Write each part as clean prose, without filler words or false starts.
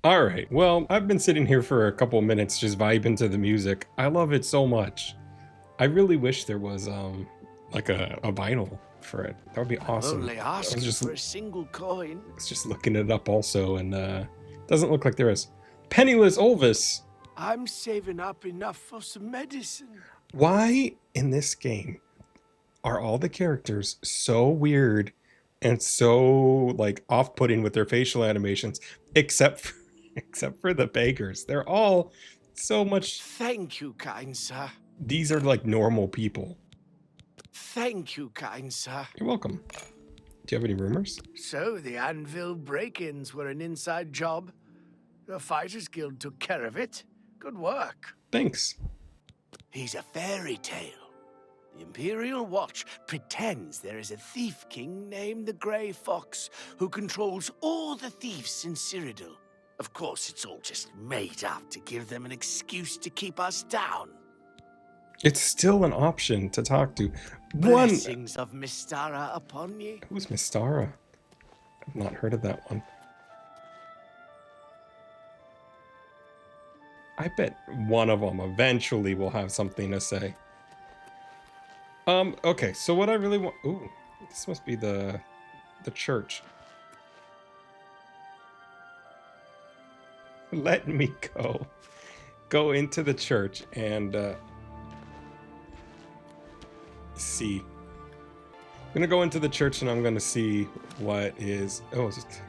All right. Well, I've been sitting here for a couple of minutes just vibing to the music. I love it so much. I really wish there was like a vinyl for it. That would be I'm awesome. only I was asking just for a single coin. looking it up also, and doesn't look like there is. Penniless Olvis. I'm saving up enough for some medicine. Why in this game are all the characters so weird and so like off-putting with their facial animations, except for, except for the beggars? They're all so much. Thank you, kind sir. These are like normal people. Thank you, kind sir. You're welcome. Do you have any rumors? So the Anvil break-ins were an inside job. The Fighters Guild took care of it. Good work. Thanks. He's a fairy tale. The Imperial Watch pretends there is a thief king named the Grey Fox who controls all the thieves in Cyrodil. Of course, it's all just made up to give them an excuse to keep us down. It's still an option to talk to. Blessings of Mystara upon ye. Who's Mystara? I've not heard of that one. I bet one of them eventually will have something to say. Okay, so what I really want... Ooh, this must be the church. Let me go. Go into the church and see. I'm gonna go into the church and I'm gonna see what is... Oh, is it...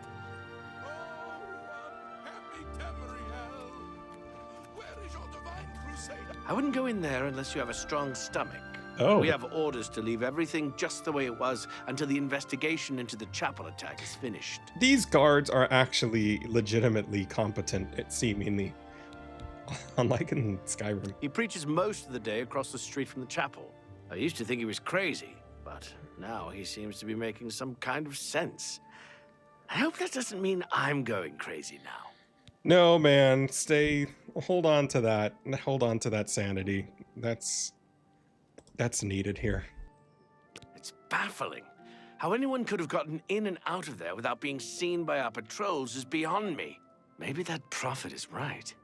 I wouldn't go in there unless you have a strong stomach. Oh. We have orders to leave everything just the way it was until the investigation into the chapel attack is finished. These guards are actually legitimately competent, seemingly. Unlike in Skyrim. He preaches most of the day across the street from the chapel. I used to think he was crazy, but now he seems to be making some kind of sense. I hope that doesn't mean I'm going crazy now. No, man, hold on to that. Hold on to that sanity. That's needed here. It's baffling. How anyone could have gotten in and out of there without being seen by our patrols is beyond me. Maybe that prophet is right.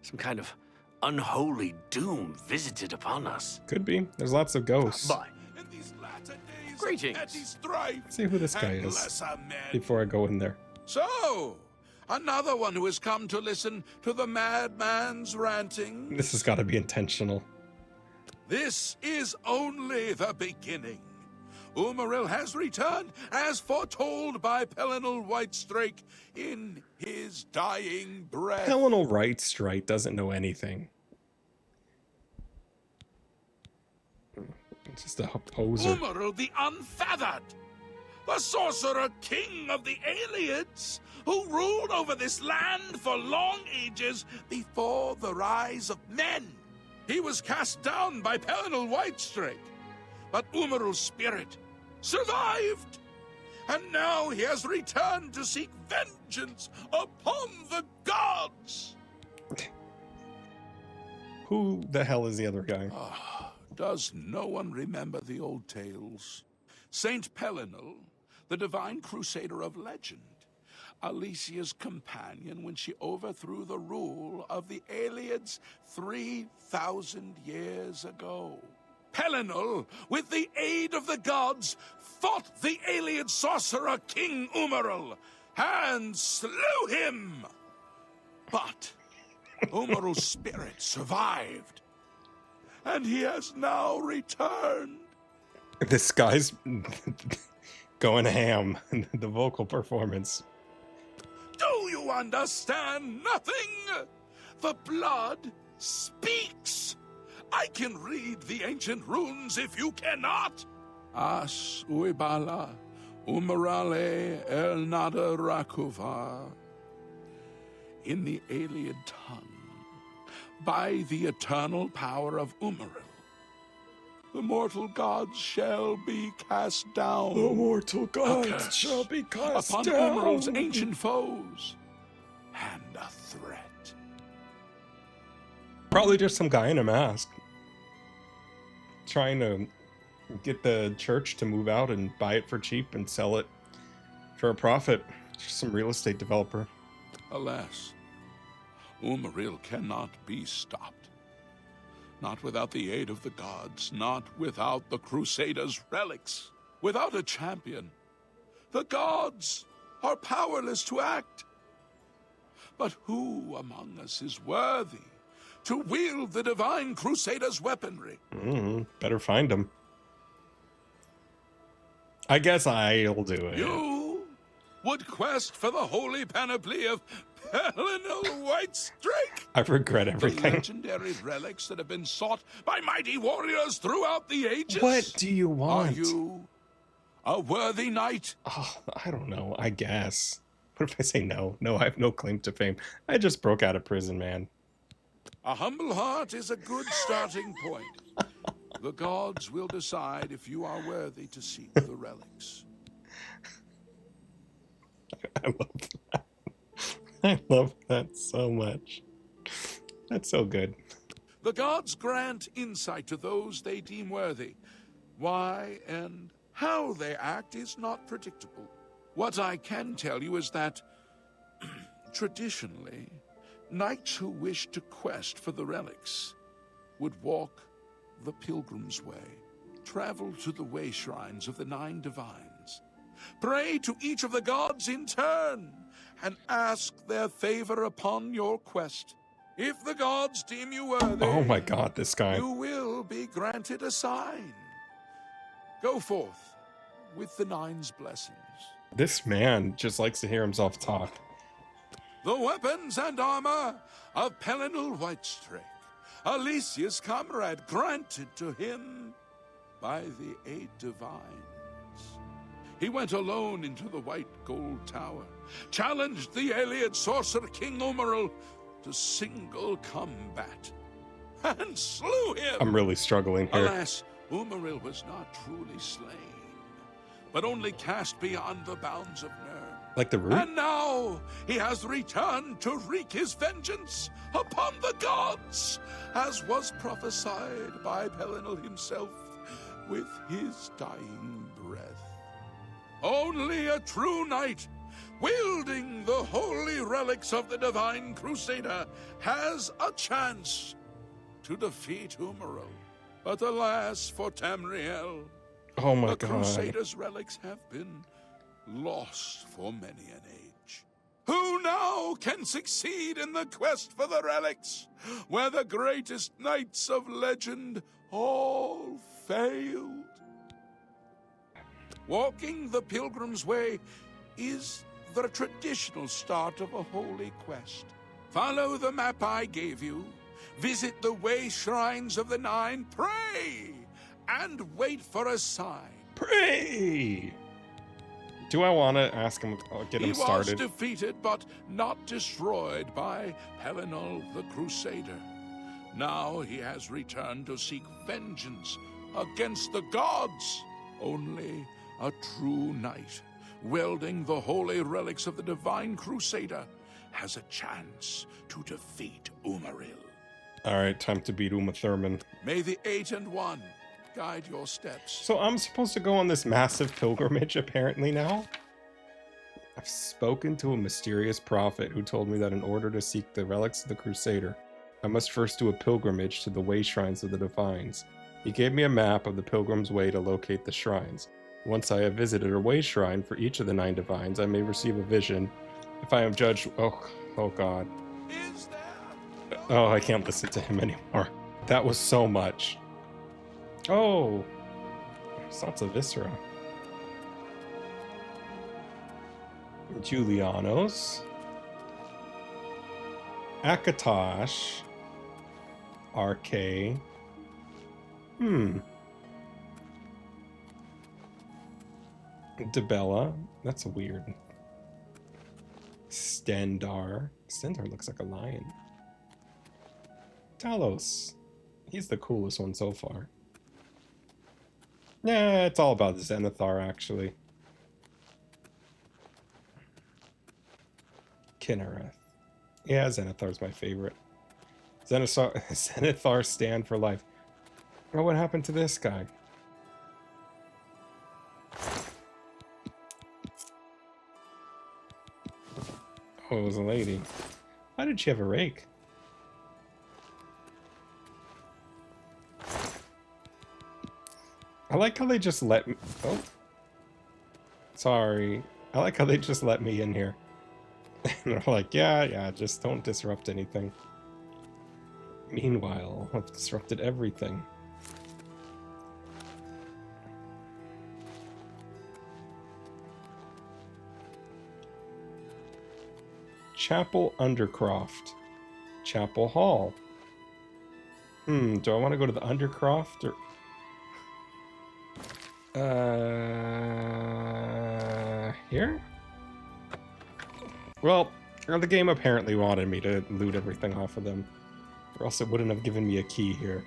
Some kind of unholy doom visited upon us. Could be. There's lots of ghosts. Bye. Greetings. Let's see who this guy is before I go in there. So, another one who has come to listen to the madman's ranting. This has got to be intentional. This is only the beginning. Umaril has returned as foretold by Pelinal Whitestrake in his dying breath. Pelinal Whitestrike doesn't know anything. It's just a poser. Umaril the Unfeathered, the sorcerer king of the Aelids, who ruled over this land for long ages before the rise of men. He was cast down by Pelinal Whitestrake, but Umaril's spirit survived, and now he has returned to seek vengeance upon the gods. Who the hell is the other guy? Does no one remember the old tales? Saint Pelinal, the divine crusader of legend, Alicia's companion when she overthrew the rule of the Aelids 3,000 years ago. Pelinal, with the aid of the gods, fought the Aeliad sorcerer King Umaril and slew him. But Umaril's spirit survived, and he has now returned. This guy's going ham. The vocal performance. Do you understand nothing? The blood speaks. I can read the ancient runes if you cannot. As uibala, umarale el nada rakuva. In the Aeliad tongue, by the eternal power of Umaril, the mortal gods shall be cast down. The mortal gods shall be cast upon down. Umaril's ancient foes, and a threat. Probably just some guy in a mask trying to get the church to move out and buy it for cheap and sell it for a profit. Just some real estate developer. Alas, Umaril cannot be stopped. Not without the aid of the gods, not without the Crusaders' relics. Without a champion, the gods are powerless to act. But who among us is worthy to wield the divine Crusaders' weaponry? Better find him. I guess I'll do it. You would quest for the holy panoply of Pelinal Whitestrake? I regret The everything. legendary relics that have been sought by mighty warriors throughout the ages? What do you Are want? you a worthy knight? Oh, I don't know. I guess. What if I say no? No, I have no claim to fame. I just broke out of prison, man. A humble heart is a good starting point. The gods will decide if you are worthy to seek the relics. I love that. I love that so much. That's so good. The gods grant insight to those they deem worthy. Why and how they act is not predictable. What I can tell you is that, traditionally, knights who wish to quest for the relics would walk the pilgrim's way, travel to the way shrines of the 9 divines, pray to each of the gods in turn, and ask their favor upon your quest. If the gods deem you worthy, Oh my god, this guy. you will be granted a sign. Go forth with the 9's blessings. This man just likes to hear himself talk. The weapons and armor of Pelinal Whitestrake, Alicia's comrade, granted to him by the 8 divines. He went alone into the White Gold Tower, challenged the alien sorcerer King Umaril to single combat, and slew him. I'm really struggling here. Alas, Umaril was not truly slain, but only cast beyond the bounds of Nirn. Like the root? And now he has returned to wreak his vengeance upon the gods, as was prophesied by Pelinal himself with his dying breath. Only a true knight, wielding the holy relics of the divine Crusader, has a chance to defeat Umaril. But alas for Tamriel, Oh my the god. Crusaders' relics have been lost for many an age. Who now can succeed in the quest for the relics, where the greatest knights of legend all failed? Walking the Pilgrim's Way is the traditional start of a holy quest. Follow the map I gave you, visit the way shrines of the 9, pray, and wait for a sign. Pray! Do I want to ask him, get him He started? was defeated, but not destroyed by Pelinal the Crusader. Now he has returned to seek vengeance against the gods. Only a true knight, wielding the holy relics of the divine Crusader, has a chance to defeat Umaril. Alright, time to beat Uma Thurman. May the 8 and 1 guide your steps. So I'm supposed to go on this massive pilgrimage apparently now? I've spoken to a mysterious prophet who told me that in order to seek the relics of the Crusader, I must first do a pilgrimage to the way shrines of the divines. He gave me a map of the pilgrim's way to locate the shrines. Once I have visited a way shrine for each of the 9 divines, I may receive a vision. If I am judged... Oh god. Is there? Oh, I can't listen to him anymore. That was so much. Oh! There's lots of viscera. Julianos. Akatosh. RK. Dibella. That's weird. Stendar. Stendar looks like a lion. Talos. He's the coolest one so far. Yeah, it's all about Zenithar, actually. Kinnereth. Yeah, Zenithar's my favorite. Zenithar stand for life. Oh, what happened to this guy? Oh, it was a lady. Why did she have a rake? I like how they just let me... Oh. Sorry. I like how they just let me in here. And they're like, yeah, just don't disrupt anything. Meanwhile, I've disrupted everything. Chapel Undercroft. Chapel Hall. Do I want to go to the Undercroft or... Here? Well, the game apparently wanted me to loot everything off of them, or else it wouldn't have given me a key here.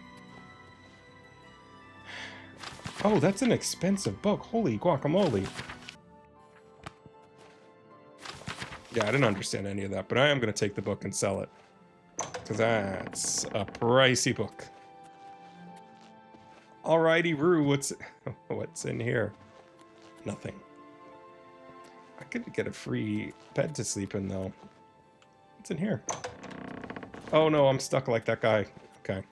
Oh, that's an expensive book. Holy guacamole. Yeah, I didn't understand any of that, but I am going to take the book and sell it, because that's a pricey book. Alrighty, Rue, what's in here? Nothing. I could get a free bed to sleep in, though. What's in here? Oh no, I'm stuck like that guy. Okay.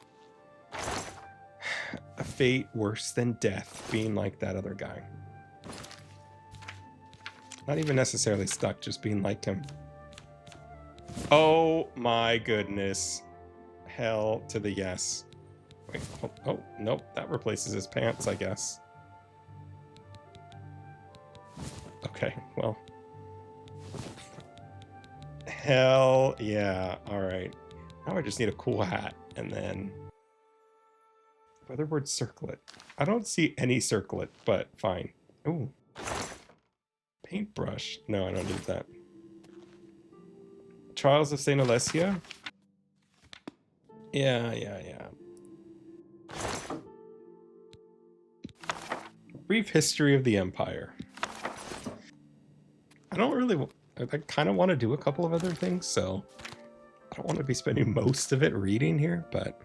A fate worse than death, being like that other guy. Not even necessarily stuck, just being like him. Oh my goodness. Hell to the yes. Wait, oh, nope, that replaces his pants, I guess. Okay, well. Hell yeah, alright. Now I just need a cool hat, and then... Weatherboard circlet. I don't see any circlet, but fine. Ooh. Paintbrush. No, I don't need that. Trials of St. Alessia? Yeah. Brief history of the Empire. I don't really... I kind of want to do a couple of other things, so... I don't want to be spending most of it reading here, but...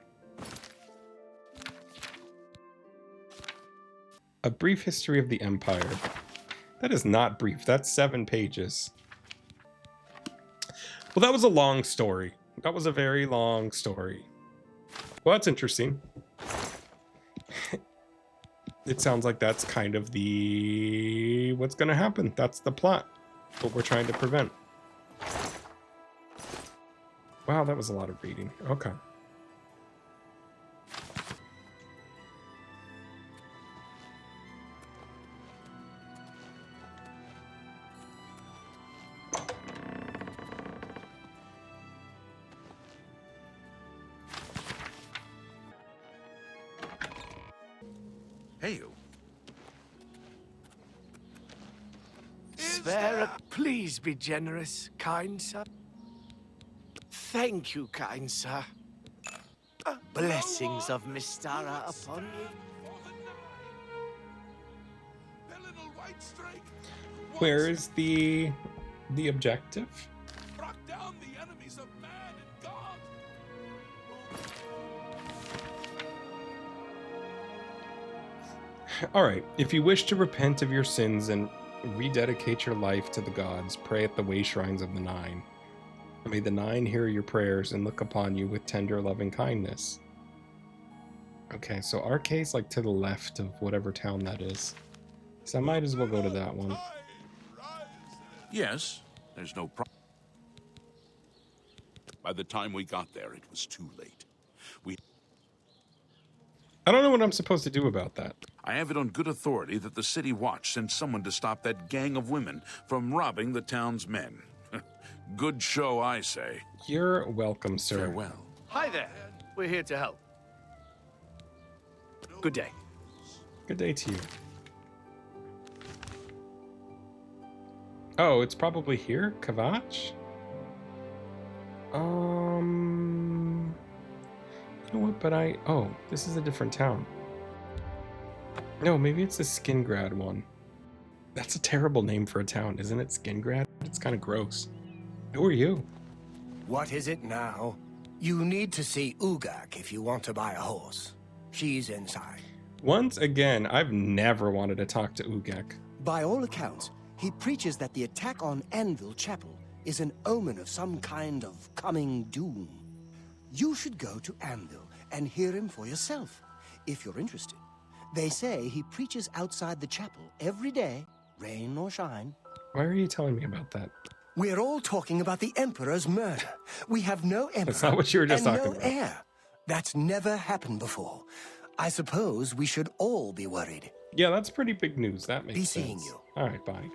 A brief history of the Empire. That is not brief. That's 7 pages. Well, that was a long story. That was a very long story. Well, that's interesting. It sounds like that's kind of the... what's going to happen. That's the plot. What we're trying to prevent. Wow, that was a lot of reading. Okay. Hey, you. Spare, please be generous, kind sir. Thank you, kind sir. Blessings of Mystara upon you. Where is the objective? Brought down the enemies of man and God. Alright, if you wish to repent of your sins and rededicate your life to the gods, pray at the way shrines of the Nine. May the Nine hear your prayers and look upon you with tender loving kindness. Okay, so Arcade's like to the left of whatever town that is. So I might as well go to that one. Yes, there's no problem. By the time we got there, it was too late. I don't know what I'm supposed to do about that. I have it on good authority that the City Watch sent someone to stop that gang of women from robbing the town's men. Good show, I say. You're welcome, sir. Farewell. Hi there. We're here to help. Good day. Good day to you. Oh, it's probably here? Kvatch? You know what, but oh, this is a different town. No, maybe it's the Skingard one. That's a terrible name for a town, isn't it? Skingard? It's kind of gross. Who are you? What is it now? You need to see Ugak if you want to buy a horse. She's inside. Once again, I've never wanted to talk to Ugak. By all accounts, he preaches that the attack on Anvil Chapel is an omen of some kind of coming doom. You should go to Anvil and hear him for yourself, if you're interested. They say he preaches outside the chapel every day, rain or shine. Why are you telling me about that? We're all talking about the Emperor's murder. We have no Emperor. That's not what you were just and talking no about. heir. That's never happened before. I suppose we should all be worried. Yeah, that's pretty big news. That makes sense. Be seeing you. All right, bye.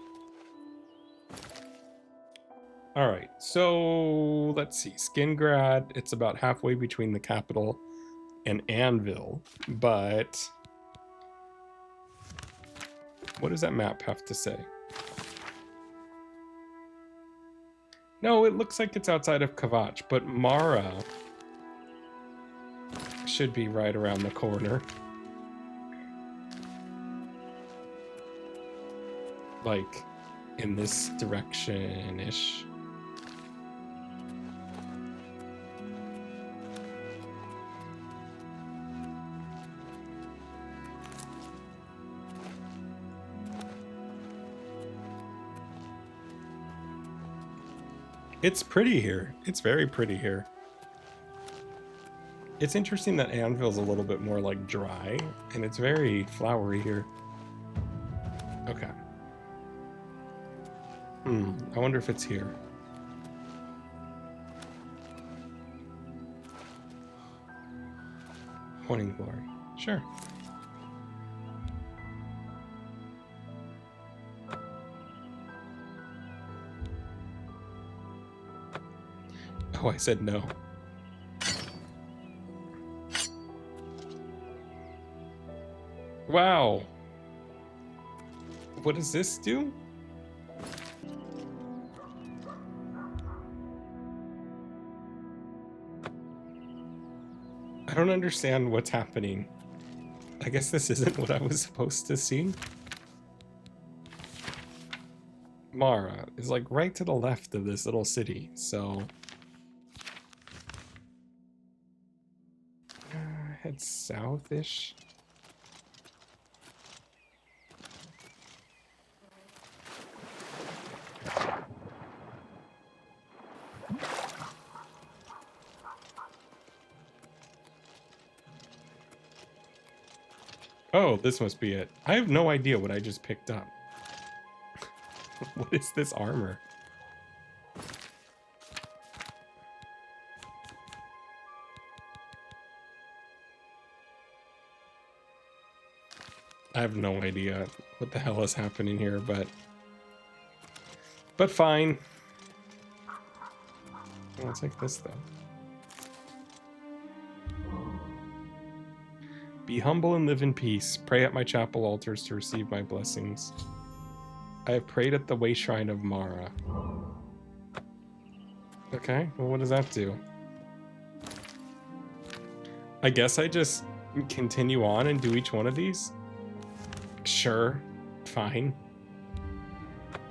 All right, so let's see. Skingard, it's about halfway between the capital and Anvil, but what does that map have to say? No, it looks like it's outside of Kvatch, but Mara should be right around the corner. Like, in this direction-ish. It's pretty here. It's very pretty here. It's interesting that Anvil's a little bit more like dry, and it's very flowery here. Okay. I wonder if it's here. Morning Glory. Sure. Oh, I said no. Wow. What does this do? I don't understand what's happening. I guess this isn't what I was supposed to see. Mara is like right to the left of this little city, so head south-ish. Oh, this must be it. I have no idea what I just picked up. What is this armor? I have no idea what the hell is happening here, but fine. I'll take this though. Be humble and live in peace. Pray at my chapel altars to receive my blessings. I have prayed at the way shrine of Mara. Okay, well, what does that do? I guess I just continue on and do each one of these? Sure, fine.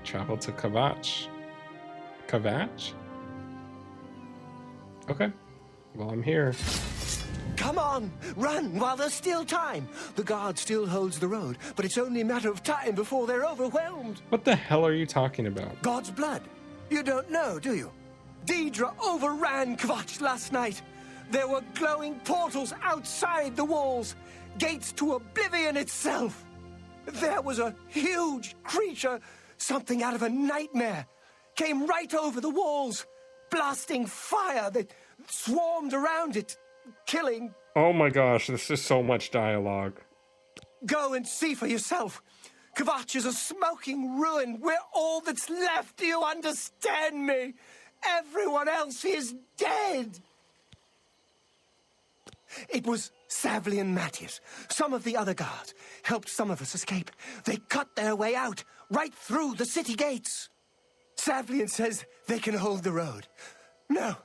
Travel to Kvatch. Kvatch? Okay, well, I'm here. Come on, run while there's still time. The guard still holds the road, but it's only a matter of time before they're overwhelmed. What the hell are you talking about? God's blood. You don't know, do you? Deidre overran Kvatch last night. There were glowing portals outside the walls, gates to Oblivion itself. There was a huge creature, something out of a nightmare, came right over the walls, blasting fire that swarmed around it, killing. Oh my gosh, this is so much dialogue. Go and see for yourself. Kvatch is a smoking ruin. We're all that's left. Do you understand me? Everyone else is dead. It was Savli and Matthias. Some of the other guards helped some of us escape. They cut their way out, right through the city gates. Savlian says they can hold the road. No,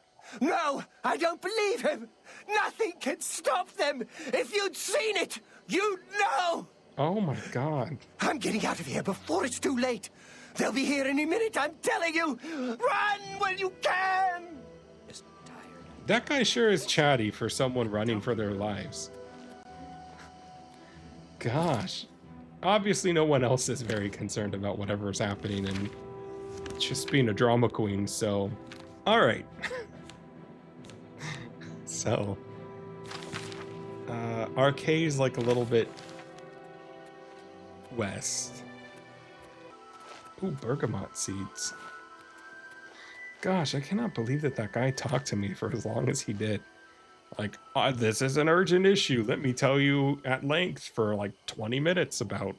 I don't believe him. Nothing can stop them. If you'd seen it, you'd know. Oh my god. I'm getting out of here before it's too late. They'll be here any minute, I'm telling you. Run when you can. Just tired. That guy sure is chatty for someone running for their lives. Gosh. Obviously no one else is very concerned about whatever's happening just being a drama queen, so... Alright. So... Arcade's like a little bit... west. Ooh, bergamot seeds. Gosh, I cannot believe that that guy talked to me for as long as he did. Like, this is an urgent issue. Let me tell you at length for like 20 minutes about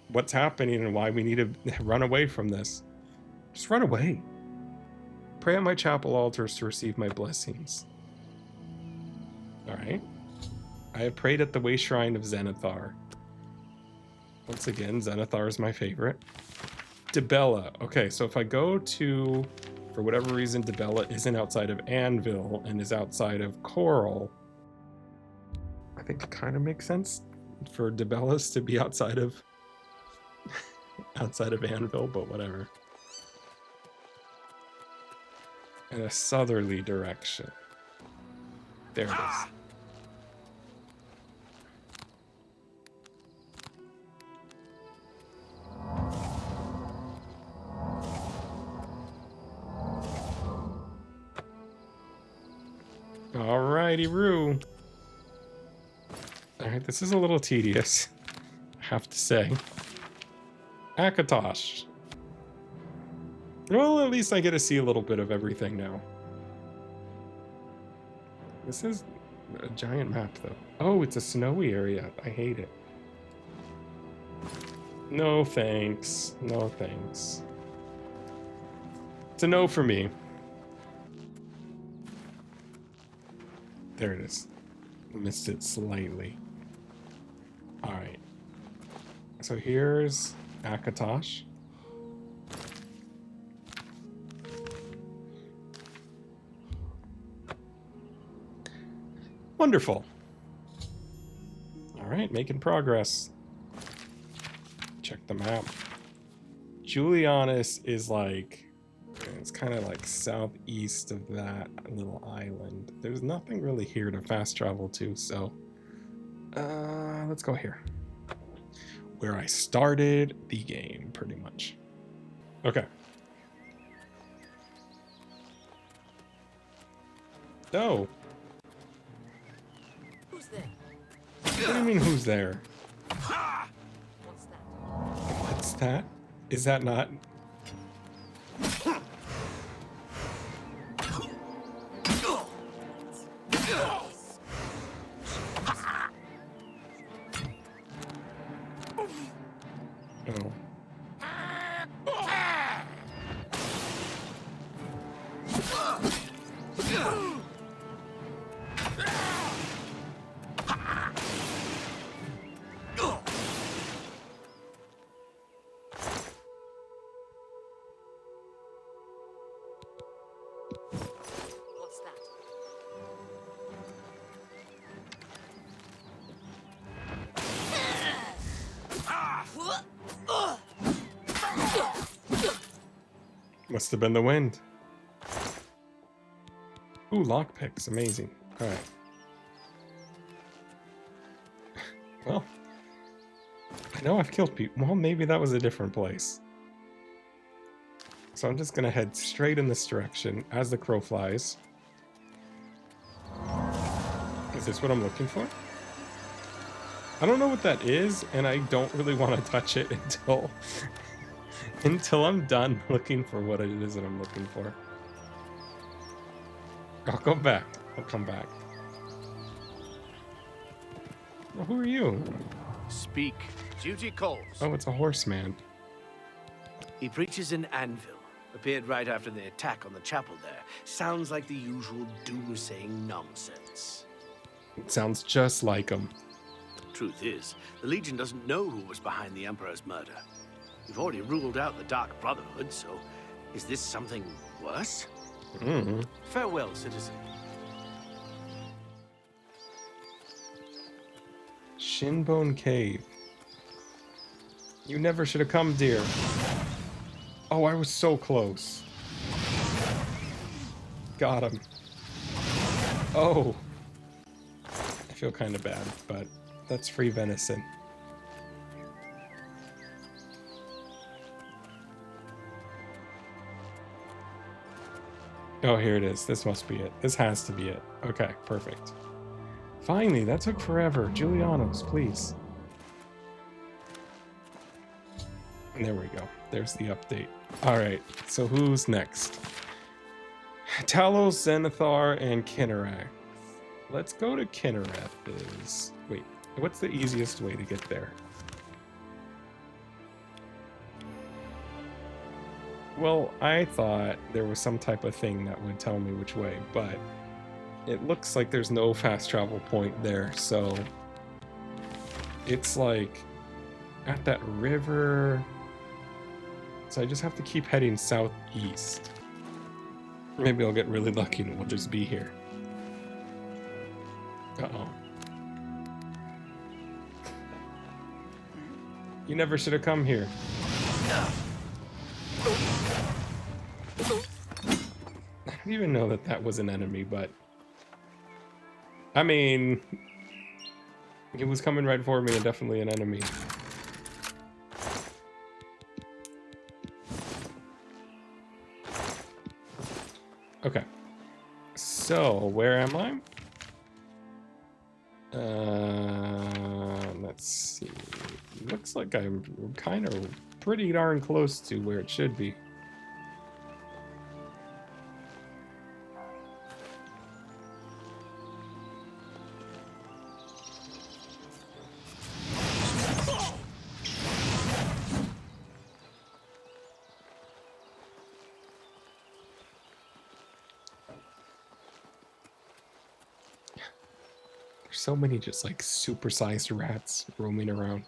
what's happening and why we need to run away from this. Just run away. Pray at my chapel altars to receive my blessings. Alright. I have prayed at the way shrine of Zenithar. Once again, Zenithar is my favorite. Dibella. Okay, so if I go to... For whatever reason, Dibella isn't outside of Anvil and is outside of Coral. I think it kind of makes sense for Dibellas to be outside of Anvil, but whatever. In a southerly direction. There it is. Alrighty, Roo. Alright, this is a little tedious, I have to say. Akatosh. Well, at least I get to see a little bit of everything now. This is a giant map, though. Oh, it's a snowy area. I hate it. No thanks. No thanks. It's a no for me. There it is. Missed it slightly. Alright. So here's Akatosh. Wonderful. Alright, making progress. Check the map. Julianus is like... It's kind of like southeast of that little island. There's nothing really here to fast travel to, so... let's go here. Where I started the game, pretty much. Okay. Oh. Who's there? What do you mean, who's there? What's that? What's that? Is that not... Oh. What's that? Must have been the wind. Ooh, lockpicks. Amazing. Alright. Well, I know I've killed people. Well, maybe that was a different place. So I'm just gonna head straight in this direction as the crow flies. Is this what I'm looking for? I don't know what that is, and I don't really want to touch it until I'm done looking for what it is that I'm looking for. I'll go back. I'll come back. Well, who are you? Speak. Duty calls. Oh, it's a horseman. He preaches in Anvil. Appeared right after the attack on the chapel there. Sounds like the usual doomsaying nonsense. It sounds just like him. Truth is, the Legion doesn't know who was behind the Emperor's murder. We've already ruled out the Dark Brotherhood, so is this something worse? Mm-hmm. Farewell, citizen. Shinbone Cave. You never should have come, dear. Oh, I was so close. Got him. Oh. I feel kind of bad, but that's free venison. Oh, here it is. This must be it. This has to be it. Okay, perfect. Finally, that took forever. Giuliano's, please. And there we go. There's the update. All right, so who's next? Talos, Zenithar, and Kinnereth. Let's go to Kinnereth. Wait, what's the easiest way to get there? Well, I thought there was some type of thing that would tell me which way, but it looks like there's no fast travel point there, so it's like at that river. So I just have to keep heading southeast. Maybe I'll get really lucky and we'll just be here. Uh-oh. You never should have come here. I don't even know that that was an enemy, but... I mean... He was coming right for me and definitely an enemy. Okay. So, where am I? Let's see. Looks like I'm kind of pretty darn close to where it should be. So many just like supersized rats roaming around.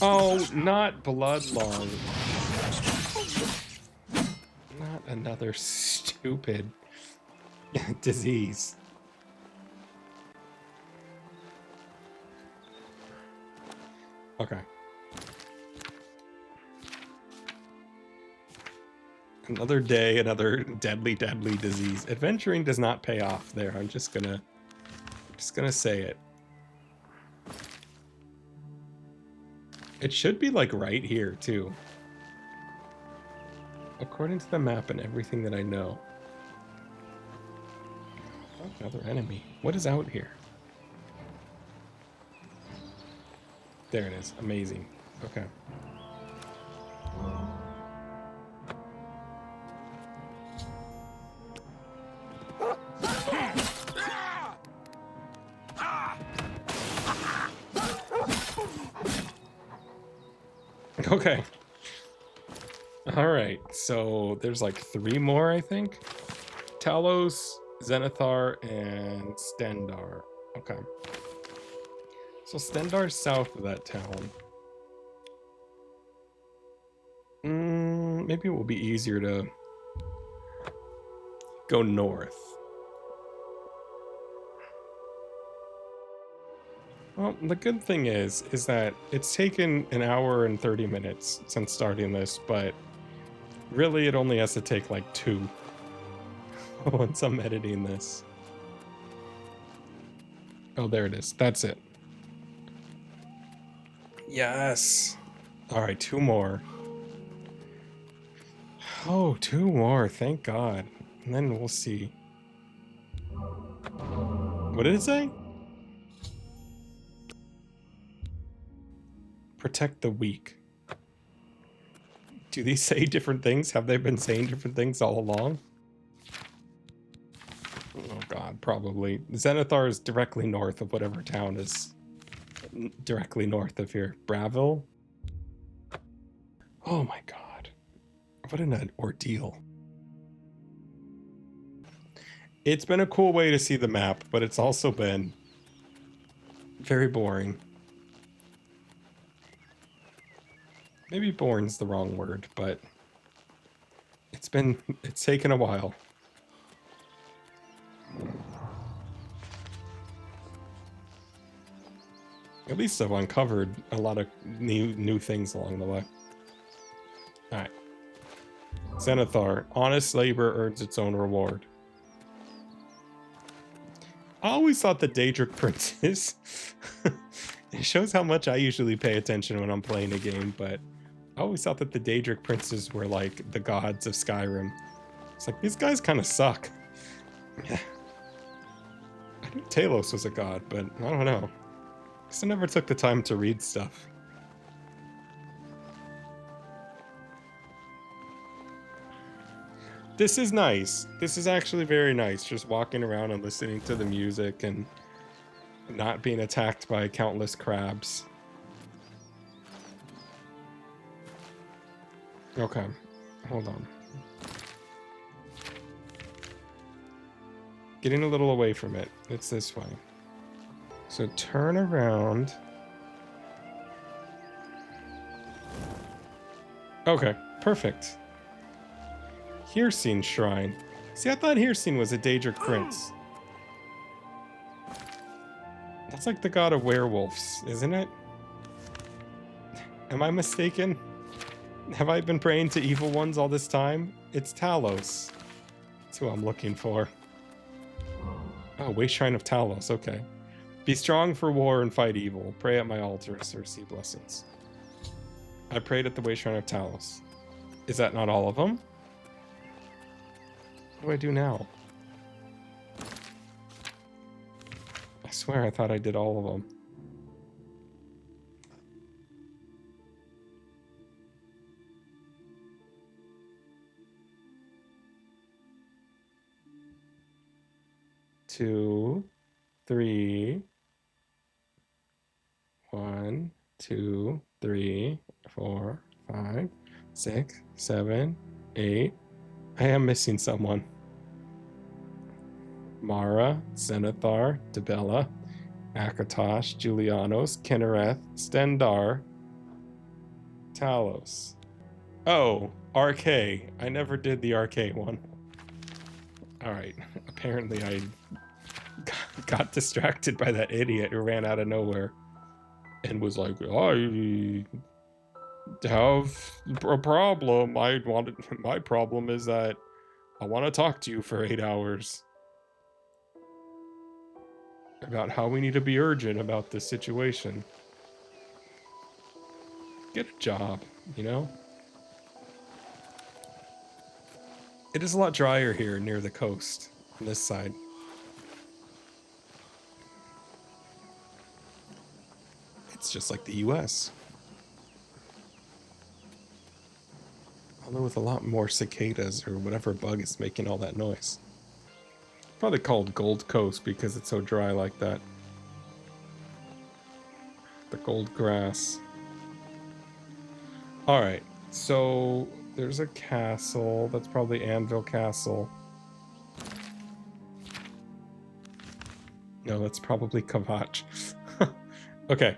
Oh, not bloodlong. Not another stupid disease. Okay. Another day, another deadly disease. Adventuring does not pay off there. I'm just gonna say it. It should be like right here too. According to the map and everything that I know. Oh, another enemy. What is out here? There it is. Amazing. Okay. Okay. Alright, so there's like 3 more, I think. Talos, Zenithar, and Stendar. Okay. So Stendar's south of that town. Maybe it will be easier to go north. Well, the good thing is that it's taken an hour and 30 minutes since starting this, but really it only has to take like 2 once I'm editing this. Oh, there it is. That's it. Yes. All right, 2 more. Oh, 2 more. Thank God. And then we'll see. What did it say? Protect the weak. Do these say different things? Have they been saying different things all along? Oh God, probably. Zenithar is directly north of whatever town is directly north of here. Brevil? Oh my God. What an ordeal. It's been a cool way to see the map, but it's also been very boring. Maybe boring's the wrong word, but it's taken a while. At least I've uncovered a lot of new things along the way. Alright. Zenithar, honest labor earns its own reward. I always thought the Daedric Princes. It shows how much I usually pay attention when I'm playing a game, but I always thought that the Daedric princes were like the gods of Skyrim. It's like, these guys kind of suck. Yeah. I knew Talos was a god, but I don't know. Because I never took the time to read stuff. This is nice. This is actually very nice. Just walking around and listening to the music and not being attacked by countless crabs. Okay, hold on. Getting a little away from it. It's this way. So turn around. Okay, perfect. Hircine Shrine. See, I thought Hircine was a Daedric prince. That's like the god of werewolves, isn't it? Am I mistaken? Have I been praying to evil ones all this time? It's Talos. That's who I'm looking for. Oh, Way Shrine of Talos, okay. Be strong for war and fight evil. Pray at my altars or receive blessings. I prayed at the Way Shrine of Talos. Is that not all of them? What do I do now? I swear I thought I did all of them. Two, three. 1, 2, 3, 4, 5, 6, 7, 8. I am missing someone. Mara, Zenithar, Dibella, Akatosh, Julianos, Kinnereth, Stendar, Talos. Oh, RK. I never did the RK one. Alright, apparently I got distracted by that idiot who ran out of nowhere and was like, I have a problem. My problem is that I want to talk to you for 8 hours about how we need to be urgent about this situation. Get a job, you know? It is a lot drier here near the coast on this side. It's just like the US. Although with a lot more cicadas or whatever bug is making all that noise. Probably called Gold Coast because it's so dry like that. The gold grass. Alright, so there's a castle. That's probably Anvil Castle. No, that's probably Kvatch. Okay.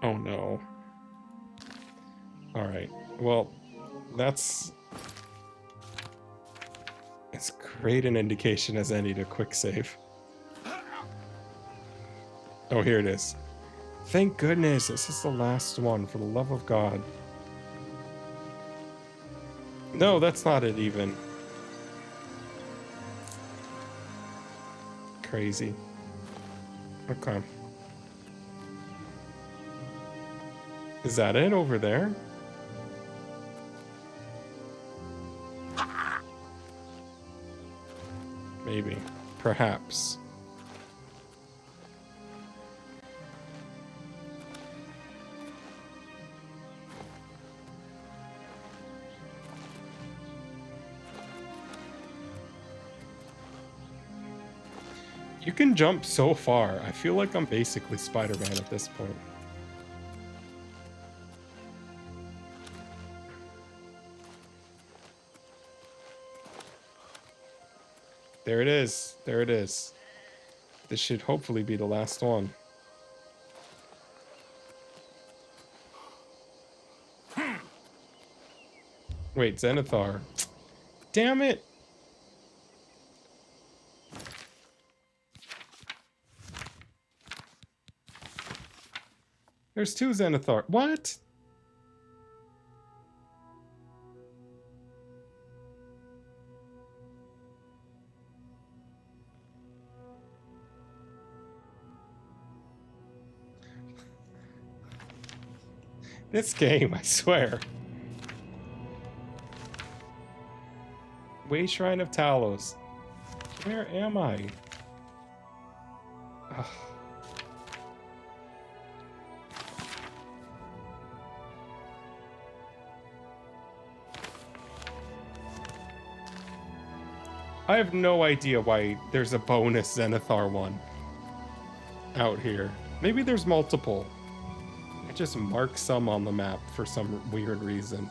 Oh no. Alright, well, that's as great an indication as any to quick save. Oh, here it is. Thank goodness, this is the last one, for the love of God. No, that's not it even. Crazy. Okay. Is that it over there? Maybe. Perhaps. You can jump so far. I feel like I'm basically Spider-Man at this point. There it is. There it is. This should hopefully be the last one. Wait, Zenithar. Damn it! There's two Zenithar. What? This game, I swear. Way Shrine of Talos. Where am I? Ugh. I have no idea why there's a bonus Zenithar one out here. Maybe there's multiple. I just marked some on the map for some weird reason.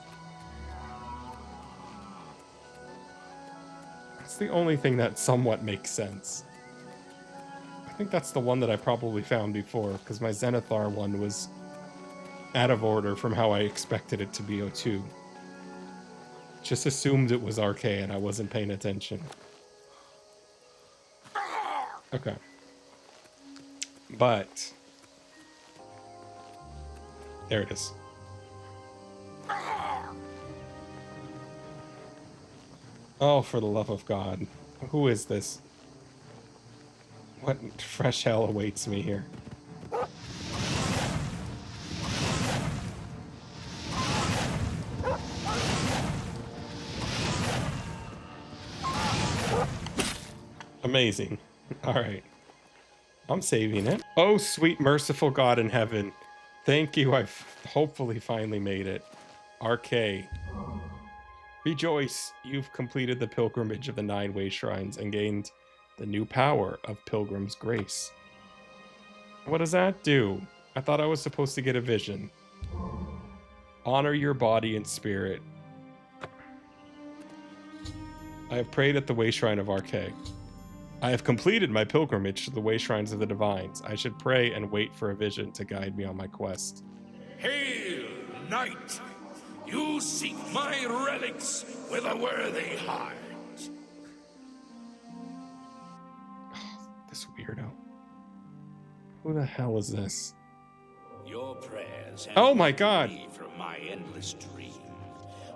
That's the only thing that somewhat makes sense. I think that's the one that I probably found before, because my Zenithar one was out of order from how I expected it to be O2. Just assumed it was RK and I wasn't paying attention. Okay. But there it is. Oh, for the love of God. Who is this? What fresh hell awaits me here? Amazing. All right. I'm saving it. Oh, sweet merciful God in heaven. Thank you. I've hopefully finally made it. RK. Rejoice. You've completed the pilgrimage of the 9 way shrines and gained the new power of Pilgrim's Grace. What does that do? I thought I was supposed to get a vision. Honor your body and spirit. I have prayed at the way shrine of RK. I have completed my pilgrimage to the way shrines of the divines. I should pray and wait for a vision to guide me on my quest. Hail, knight! You seek my relics with a worthy heart. This weirdo. Who the hell is this? Your prayers have Oh my God! me from my endless dream.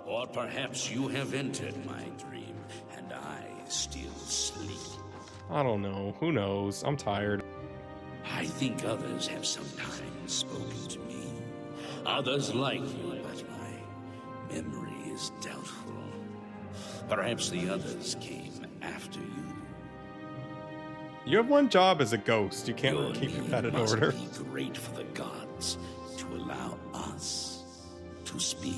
Or perhaps you have entered my dream, and I still sleep. I don't know. Who knows? I'm tired. I think others have sometimes spoken to me. Others like you, but my memory is doubtful. Perhaps the others came after you. You have one job as a ghost. You can't Your keep name that in must order. be great for the gods to allow us to speak.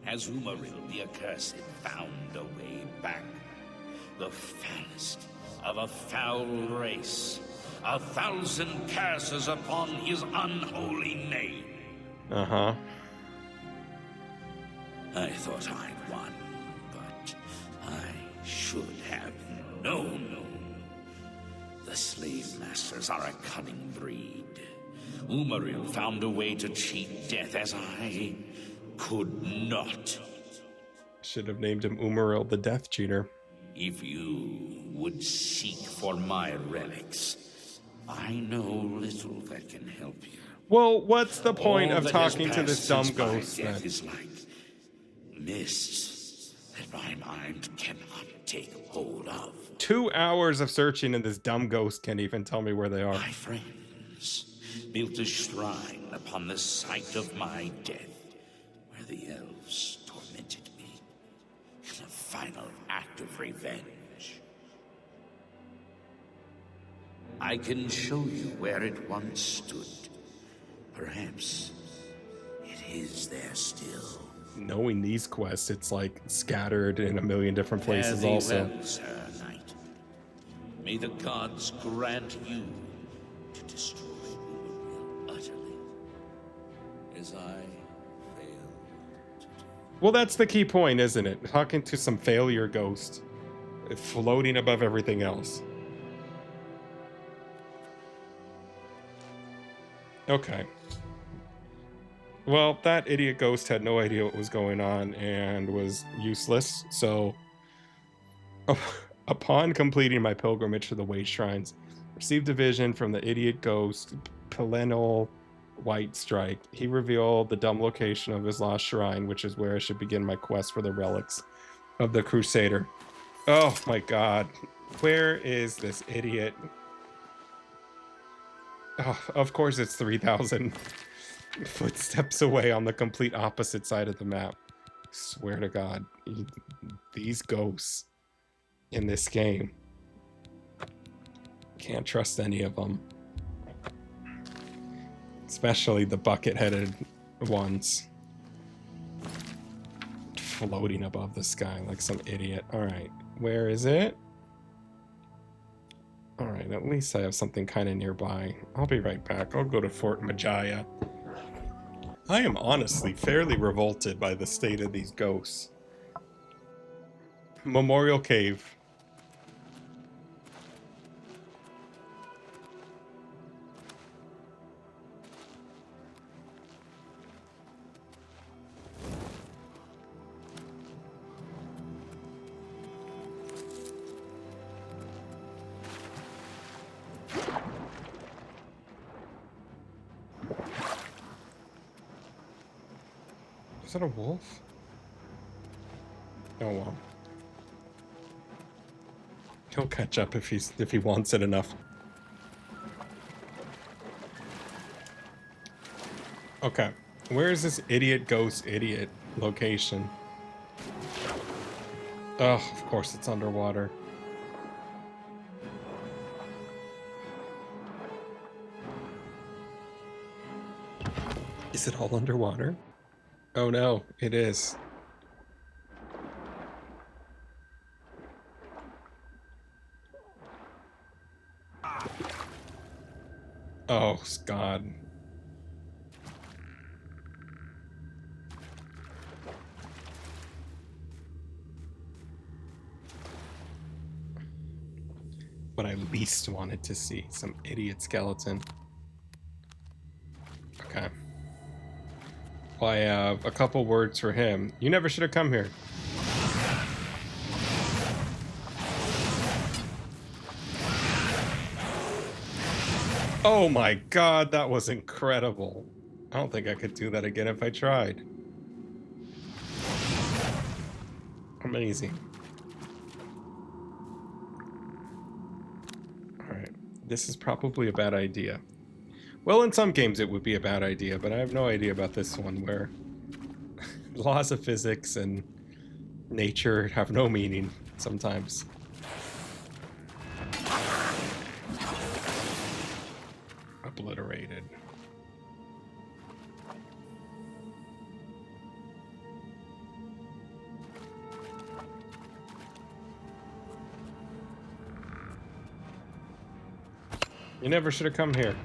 Has Umaril the accursed found a way back? The foulest of a foul race. 1,000 curses upon his unholy name. Uh-huh. I thought I'd won, but I should have known. The slave masters are a cunning breed. Umaril found a way to cheat death as I could not. Should have named him Umaril the Death Cheater. If you would seek for my relics, I know little that can help you. Well, what's the point All of that has talking to this passed dumb since my ghost death then? is like mists that my mind cannot take hold of. 2 hours of searching and this dumb ghost can't even tell me where they are. My friends built a shrine upon the site of my death, where the elves tormented me in a final act of revenge. I can show you where it once stood. Perhaps it is there still. Knowing these quests, it's like scattered in a million different places Fare thee also. well, Sir Knight. May the gods grant you to destroy Umaril utterly, as I failed to do. Well, that's the key point, isn't it? Talking to some failure ghost, floating above everything else. Okay. Well, that idiot ghost had no idea what was going on and was useless, so upon completing my pilgrimage to the Way Shrines, received a vision from the idiot ghost, Pelenal White Strike. He revealed the dumb location of his lost shrine, which is where I should begin my quest for the relics of the Crusader. Oh my God. Where is this idiot? Oh, of course it's 3,000 footsteps away on the complete opposite side of the map. Swear to God, these ghosts in this game. Can't trust any of them. Especially the bucket-headed ones. Floating above the sky like some idiot. Alright, where is it? Alright, at least I have something kind of nearby. I'll be right back. I'll go to Fort Majaya. I am honestly fairly revolted by the state of these ghosts. Memorial Cave. Is that a wolf? Oh well. He'll catch up if he wants it enough. Okay. Where is this idiot ghost idiot location? Oh, of course it's underwater. Is it all underwater? Oh no, it is. Oh, God. What I least wanted to see, some idiot skeleton. Okay. Well, I have a couple words for him. You never should have come here. Oh my God, that was incredible. I don't think I could do that again if I tried. Amazing. Alright, this is probably a bad idea. Well, in some games it would be a bad idea, but I have no idea about this one where laws of physics and nature have no meaning sometimes. Obliterated. You never should have come here.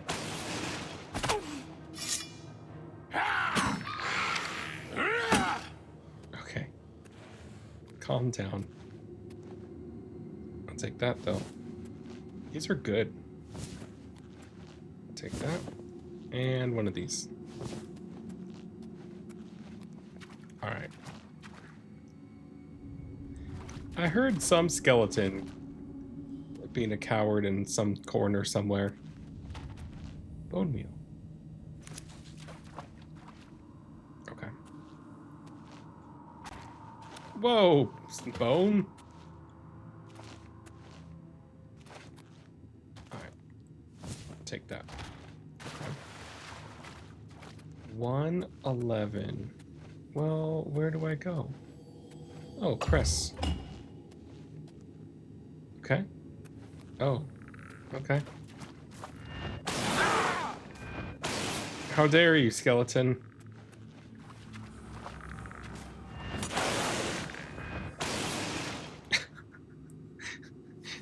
Okay. Calm down. I'll take that, though. These are good. I'll take that. And one of these. Alright. I heard some skeleton being a coward in some corner somewhere. Bone meal. Okay. Whoa! Some bone? Alright. Take that. Okay. 111. Well, where do I go? Oh, press. Okay. Oh, okay. How dare you, skeleton?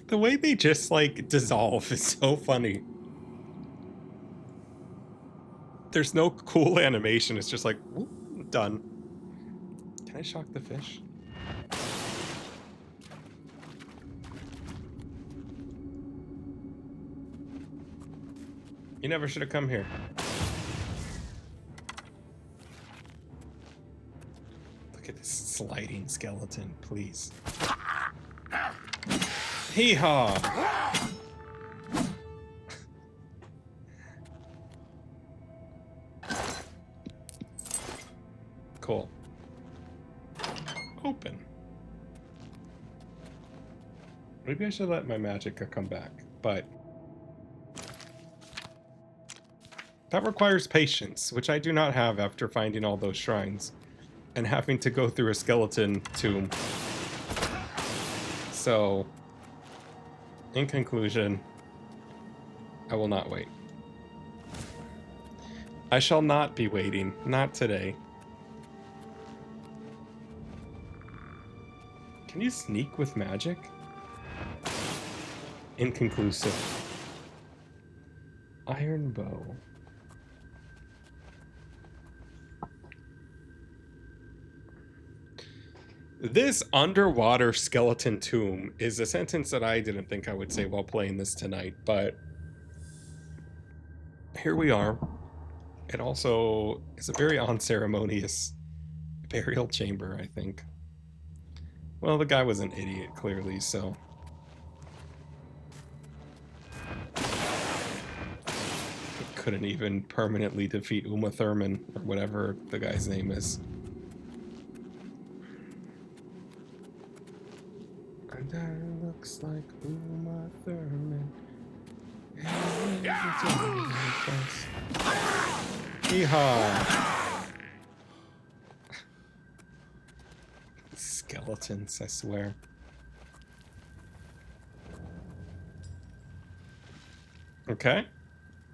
The way they just, like, dissolve is so funny. There's no cool animation, it's just like, whoop, done. Can I shock the fish? You never should have come here. Look at this sliding skeleton, please. Hee-haw! Cool. Open. Maybe I should let my magicka come back, but That requires patience, which I do not have after finding all those shrines and having to go through a skeleton tomb. So, in conclusion, I will not wait. I shall not be waiting. Not today. Can you sneak with magic? Inconclusive. Iron bow. This underwater skeleton tomb is a sentence that I didn't think I would say while playing this tonight, but here we are. It also is a very unceremonious burial chamber, I think. Well, the guy was an idiot, clearly, so. Couldn't even permanently defeat Uma Thurman, or whatever the guy's name is. And that looks like Uma Thurman. Yeehaw! Skeletons, I swear. Okay.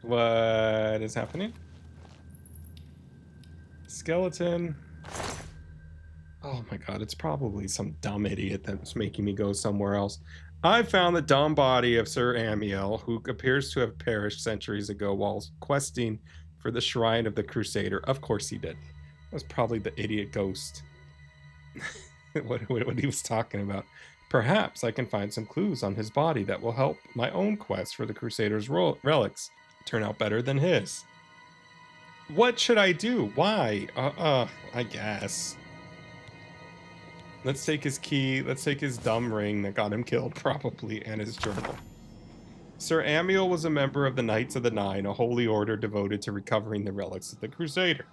What is happening? Skeleton. Oh my god, it's probably some dumb idiot that's making me go somewhere else. I found the dumb body of Sir Amiel, who appears to have perished centuries ago while questing for the Shrine of the Crusader. Of course he did. That was probably the idiot ghost. what he was talking about. Perhaps I can find some clues on his body that will help my own quest for the Crusader's relics turn out better than his. What should I do? Why? I guess. Let's take his key. Let's take his dumb ring that got him killed, probably, and his journal. Sir Amiel was a member of the Knights of the Nine, a holy order devoted to recovering the relics of the Crusader.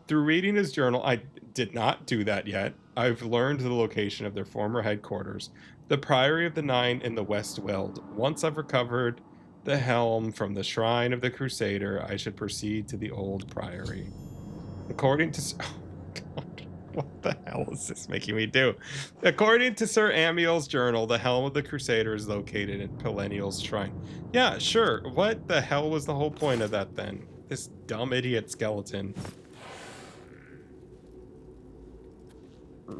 Through reading his journal, I did not do that yet. I've learned the location of their former headquarters, the Priory of the Nine in the West Weald. Once I've recovered the helm from the Shrine of the Crusader, I should proceed to the old Priory. According to... Oh, God. What the hell is this making me do? According to Sir Amiel's journal, the helm of the Crusader is located in Pelennial's shrine. Yeah, sure. What the hell was the whole point of that then? This dumb idiot skeleton.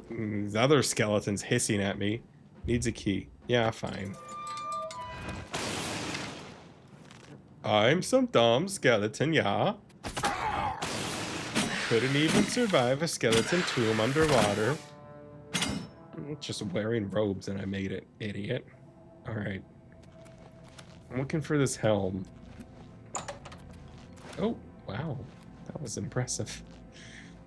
These other skeletons hissing at me. Needs a key. Yeah, fine. I'm some dumb skeleton, yeah. Couldn't even survive a skeleton tomb underwater. Just wearing robes and I made it, idiot. Alright. I'm looking for this helm. Oh, wow. That was impressive.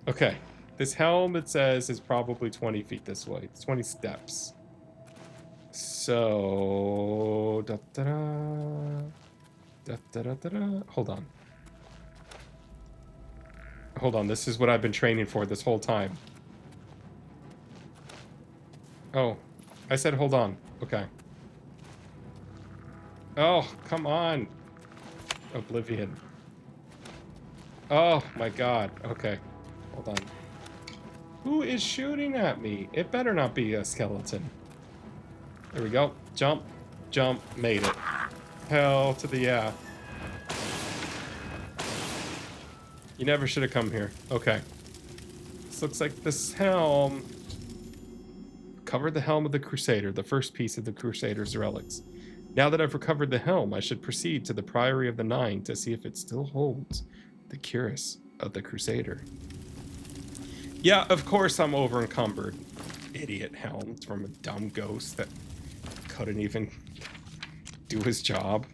Okay. This helm, it says, is probably 20 feet this way. It's 20 steps. So... Hold on. Hold on, this is what I've been training for this whole time. Oh, I said hold on. Okay. Oh, come on. Oblivion. Oh my god. Okay. Hold on. Who is shooting at me? It better not be a skeleton. There we go. Jump. Jump. Made it. Hell to the yeah. You never should have come here. Okay. This looks like this helm. Covered the helm of the Crusader, the first piece of the Crusader's relics. Now that I've recovered the helm, I should proceed to the Priory of the Nine to see if it still holds the cuirass of the Crusader. Yeah, of course I'm over encumbered. Idiot helm. It's from a dumb ghost that couldn't even do his job.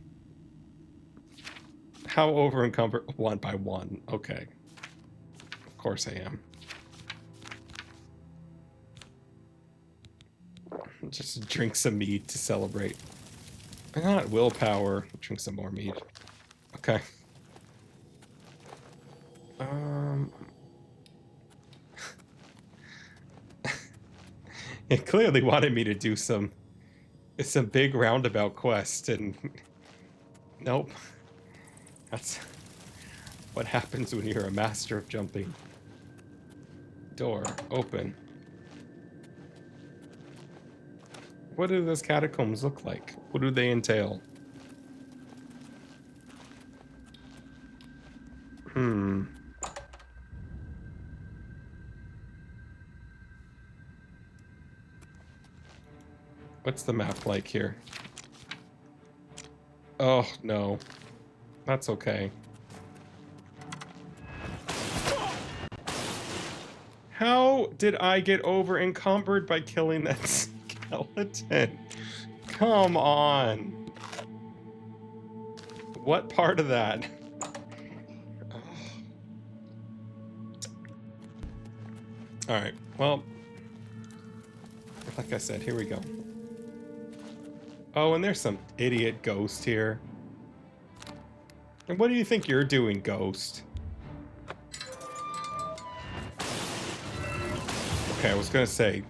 How over encumbered? 1 by 1. Okay. Of course I am. Just drink some mead to celebrate. Not willpower. Drink some more mead. Okay. It clearly wanted me to do some big roundabout quest, and nope. What happens when you're a master of jumping? Door open. What do those catacombs look like? What do they entail? What's the map like here? Oh, no. That's okay. How did I get over encumbered by killing that skeleton? Come on. What part of that? Alright, well, like I said, here we go. Oh, and there's some idiot ghost here. And what do you think you're doing, ghost? Okay, I was gonna say,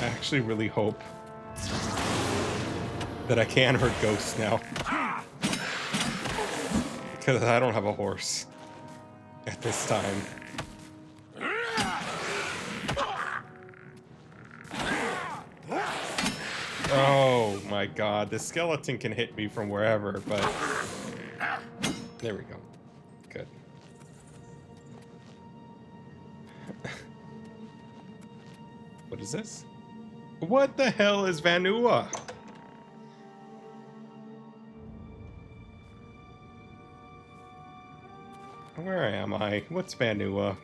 I actually really hope that I can hurt ghosts now. Because I don't have a horse at this time. Oh my god, the skeleton can hit me from wherever, but... There we go. Good. What is this? What the hell is Vanua? Where am I? What's Vanua?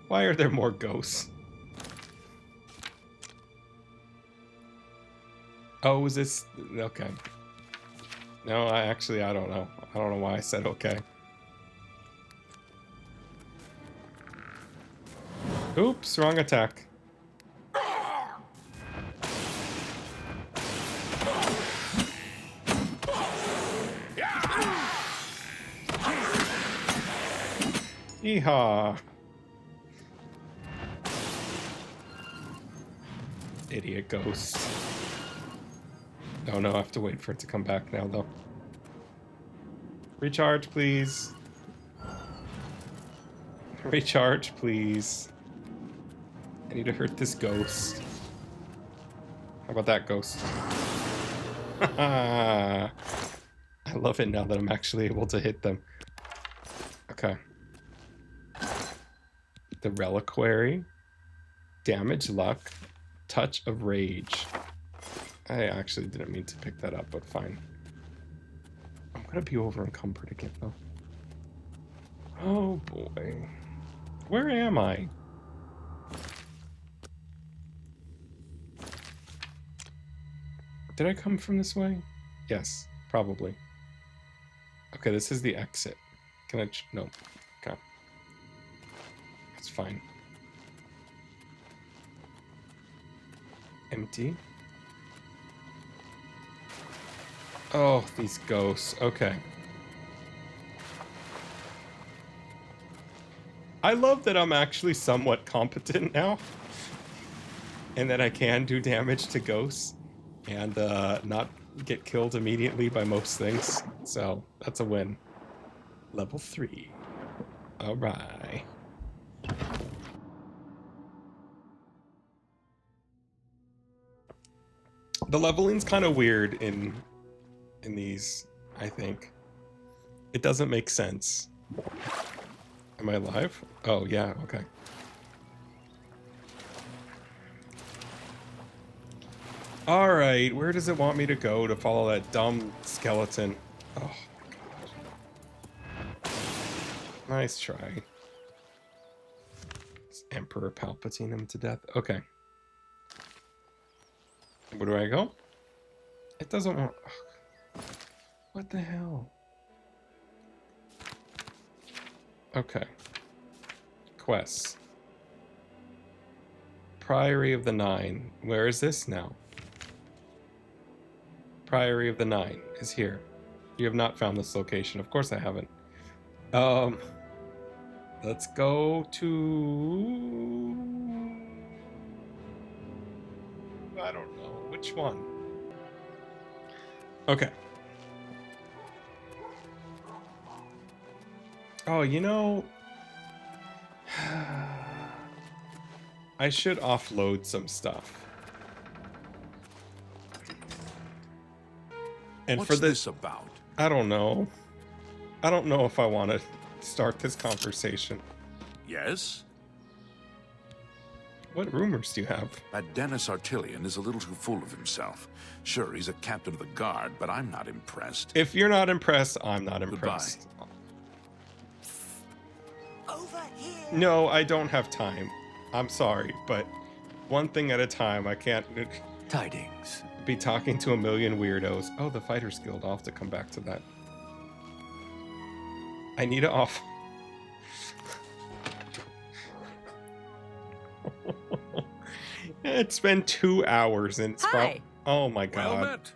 Why are there more ghosts? Oh, is this... Okay. No, I don't know. I don't know why I said okay. Oops, wrong attack. Yeehaw. Idiot ghost. Oh no, I have to wait for it to come back now, though. Recharge, please. Recharge, please. I need to hurt this ghost. How about that ghost? I love it now that I'm actually able to hit them. Okay. The Reliquary. Damage luck. Touch of rage. I actually didn't mean to pick that up, but fine. I'm gonna be over encumbered again, though. Oh boy. Where am I? Did I come from this way? Yes, probably. Okay, this is the exit. Can I... No. Okay. It's fine. Empty. Oh, these ghosts. Okay. I love that I'm actually somewhat competent now. And that I can do damage to ghosts. And not get killed immediately by most things. So, that's a win. Level 3. Alright. The leveling's kind of weird in these, I think. It doesn't make sense. Am I alive? Oh, yeah, okay. Alright, where does it want me to go to follow that dumb skeleton? Oh, my god. Nice try. Is Emperor Palpatine him to death? Okay. Where do I go? It doesn't want... Oh, what the hell? Okay. Quests. Priory of the Nine. Where is this now? Priory of the Nine is here. You have not found this location. Of course I haven't. Let's go to... I don't know. Which one? Okay. Oh, you know, I should offload some stuff. And What's for this about? I don't know. I don't know if I want to start this conversation. Yes? What rumors do you have? That Dennis Artilian is a little too full of himself. Sure, he's a captain of the guard, but I'm not impressed. If you're not impressed, I'm not impressed. Over here! No, I don't have time. I'm sorry, but one thing at a time. I can't Tidings. be talking to a million weirdos. Oh, the Fighters Guild. I'll have to come back to that. I need to off. It's been 2 hours and it's Hi. oh my Well god. met.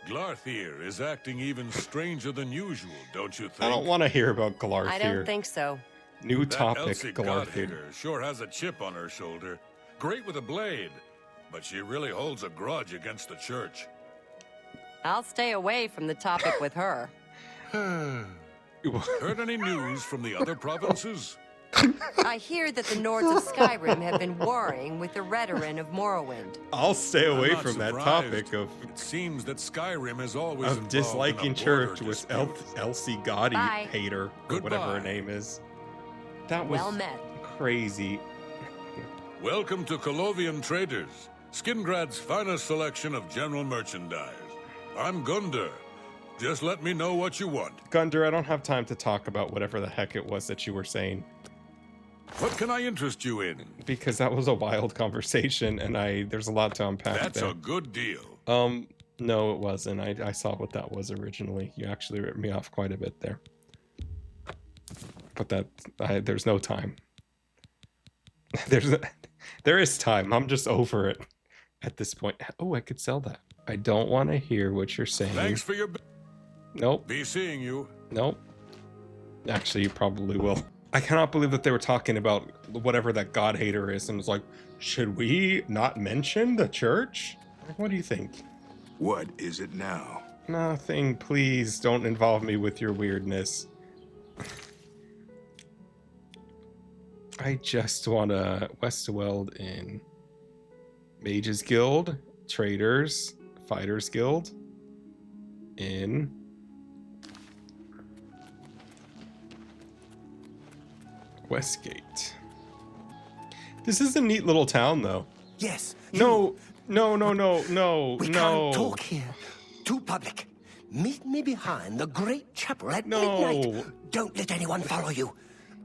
Glarth here is acting even stranger than usual, don't you think? I don't want to hear about Glarth I here. don't think so. New That topic, Elsie Glarth here. God-hater sure has a chip on her shoulder. Great with a blade, but she really holds a grudge against the church. I'll stay away from the topic with her. Heard any news from the other provinces? I hear that the Nords of Skyrim have been warring with the Redoran of Morrowind. I'll stay I'm away not from that surprised. topic of It seems that Skyrim is always involved disliking in a church border with dispute. Elsie Gotti Bye. hater or whatever her Goodbye. name is. That was Well met. crazy. Welcome to Colovian Traders, Skingrad's finest selection of general merchandise. I'm Gunder. Just let me know what you want. Gunder, I don't have time to talk about whatever the heck it was that you were saying What can I interest you in? because that was a wild conversation and there's a lot to unpack That's there. a good deal. No, it wasn't. I saw what that was originally. You actually ripped me off quite a bit there. But there's no time. There is time. I'm just over it at this point. Oh, I could sell that. I don't want to hear what you're saying. Thanks for your... Nope. Be seeing you. Nope. Actually, you probably will. I cannot believe that they were talking about whatever that god hater is and was like, should we not mention the church? What do you think? What is it now? Nothing. Please don't involve me with your weirdness. I just want to Westweld in Mages Guild, Traders, Fighters Guild, in Westgate. This is a neat little town, though. Yes. No, you. no. We can't talk here. Too public. Meet me behind the great chapel at No. midnight. Don't let anyone follow you.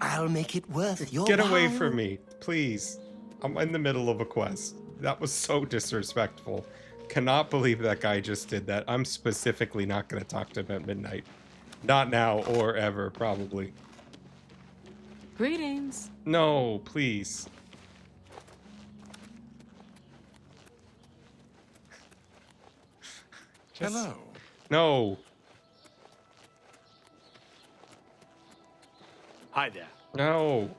I'll make it worth your Get away while. from me, please. I'm in the middle of a quest. That was so disrespectful. Cannot believe that guy just did that. I'm specifically not going to talk to him at midnight. Not now or ever, probably. Greetings. No, please. Just- Hello. No. Hi there. No.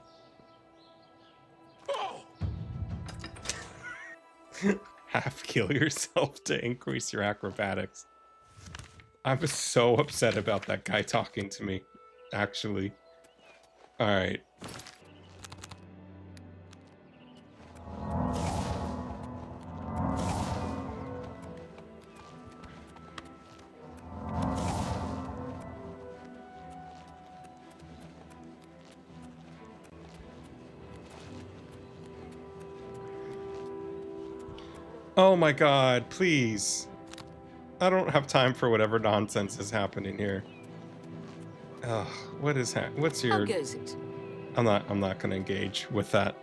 Half kill yourself to increase your acrobatics. I'm so upset about that guy talking to me, actually. Alright. Oh my god, please. I don't have time for whatever nonsense is happening here. Ugh, what's How your... goes it? I'm not gonna engage with that.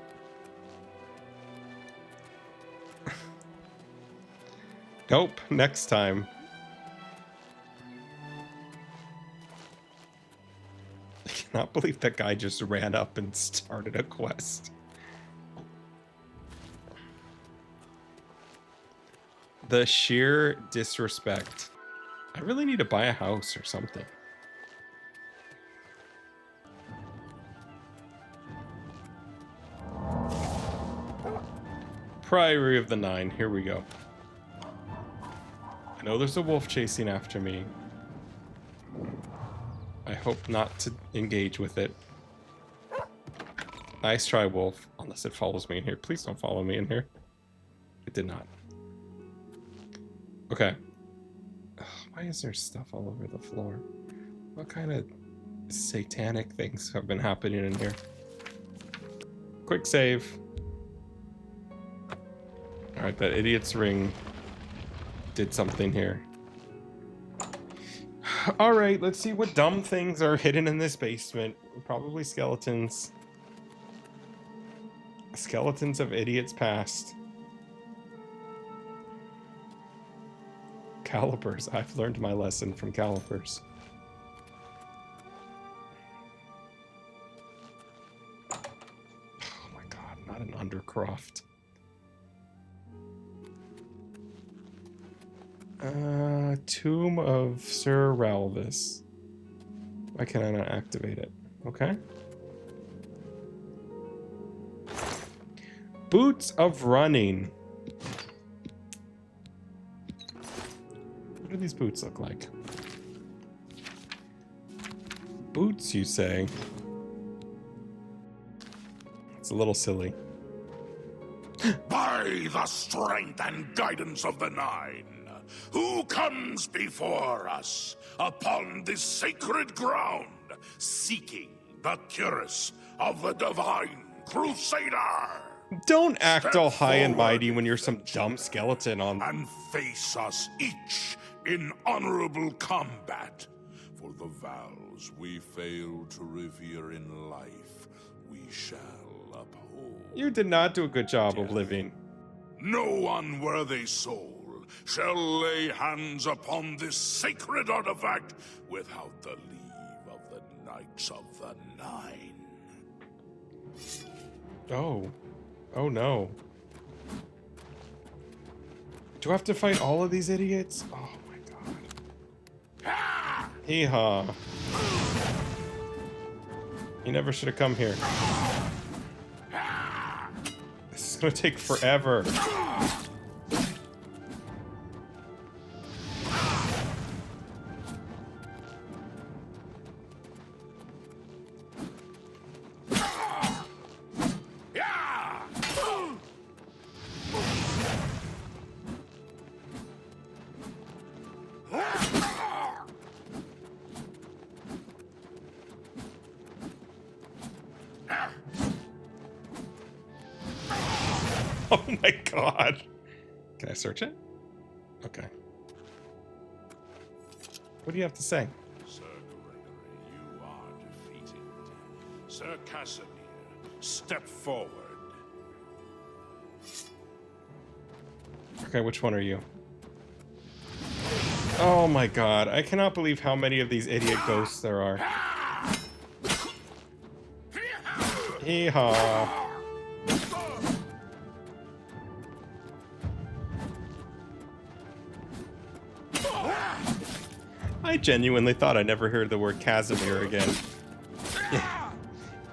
Nope, next time. I cannot believe that guy just ran up and started a quest. The sheer disrespect. I really need to buy a house or something. Priory of the Nine, here we go. I know there's a wolf chasing after me. I hope not to engage with it. Nice try, wolf. Unless it follows me in here. Please don't follow me in here. It did not. Okay. Ugh, why is there stuff all over the floor? What kind of satanic things have been happening in here? Quick save. Alright, that idiot's ring did something here. Alright, let's see what dumb things are hidden in this basement. Probably skeletons. Skeletons of idiots past. Calipers. I've learned my lesson from calipers. Oh my god, not an Undercroft. Tomb of Sir Ralvis. Why can I not activate it? Okay. Boots of Running. What do these boots look like? Boots, you say? It's a little silly. By the strength and guidance of the Nine, who comes before us upon this sacred ground, seeking the cuirass of the divine Crusader? Don't act all high and forward, mighty when you're some dumb skeleton on... and face us each in honorable combat. For the vows we fail to revere in life, we shall uphold. You did not do a good job of living. No unworthy soul shall lay hands upon this sacred artifact without the leave of the Knights of the Nine. Oh. Oh no. Do I have to fight all of these idiots? Oh my god. Hee-haw. You never should have come here. This is gonna take forever. Oh my god. Can I search it? Okay. What do you have to say? Sir Gregory, you are defeated. Sir Casimir, step forward. Okay, which one are you? Oh my god, I cannot believe how many of these idiot ghosts there are. Hee-haw. I genuinely thought I never heard the word Casimir again.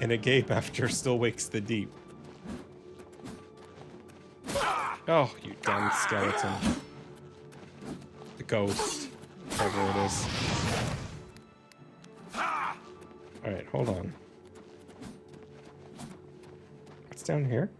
In a game after Still Wakes the Deep. Oh, you dumb skeleton. The ghost. Whatever it is. Alright, hold on. What's down here?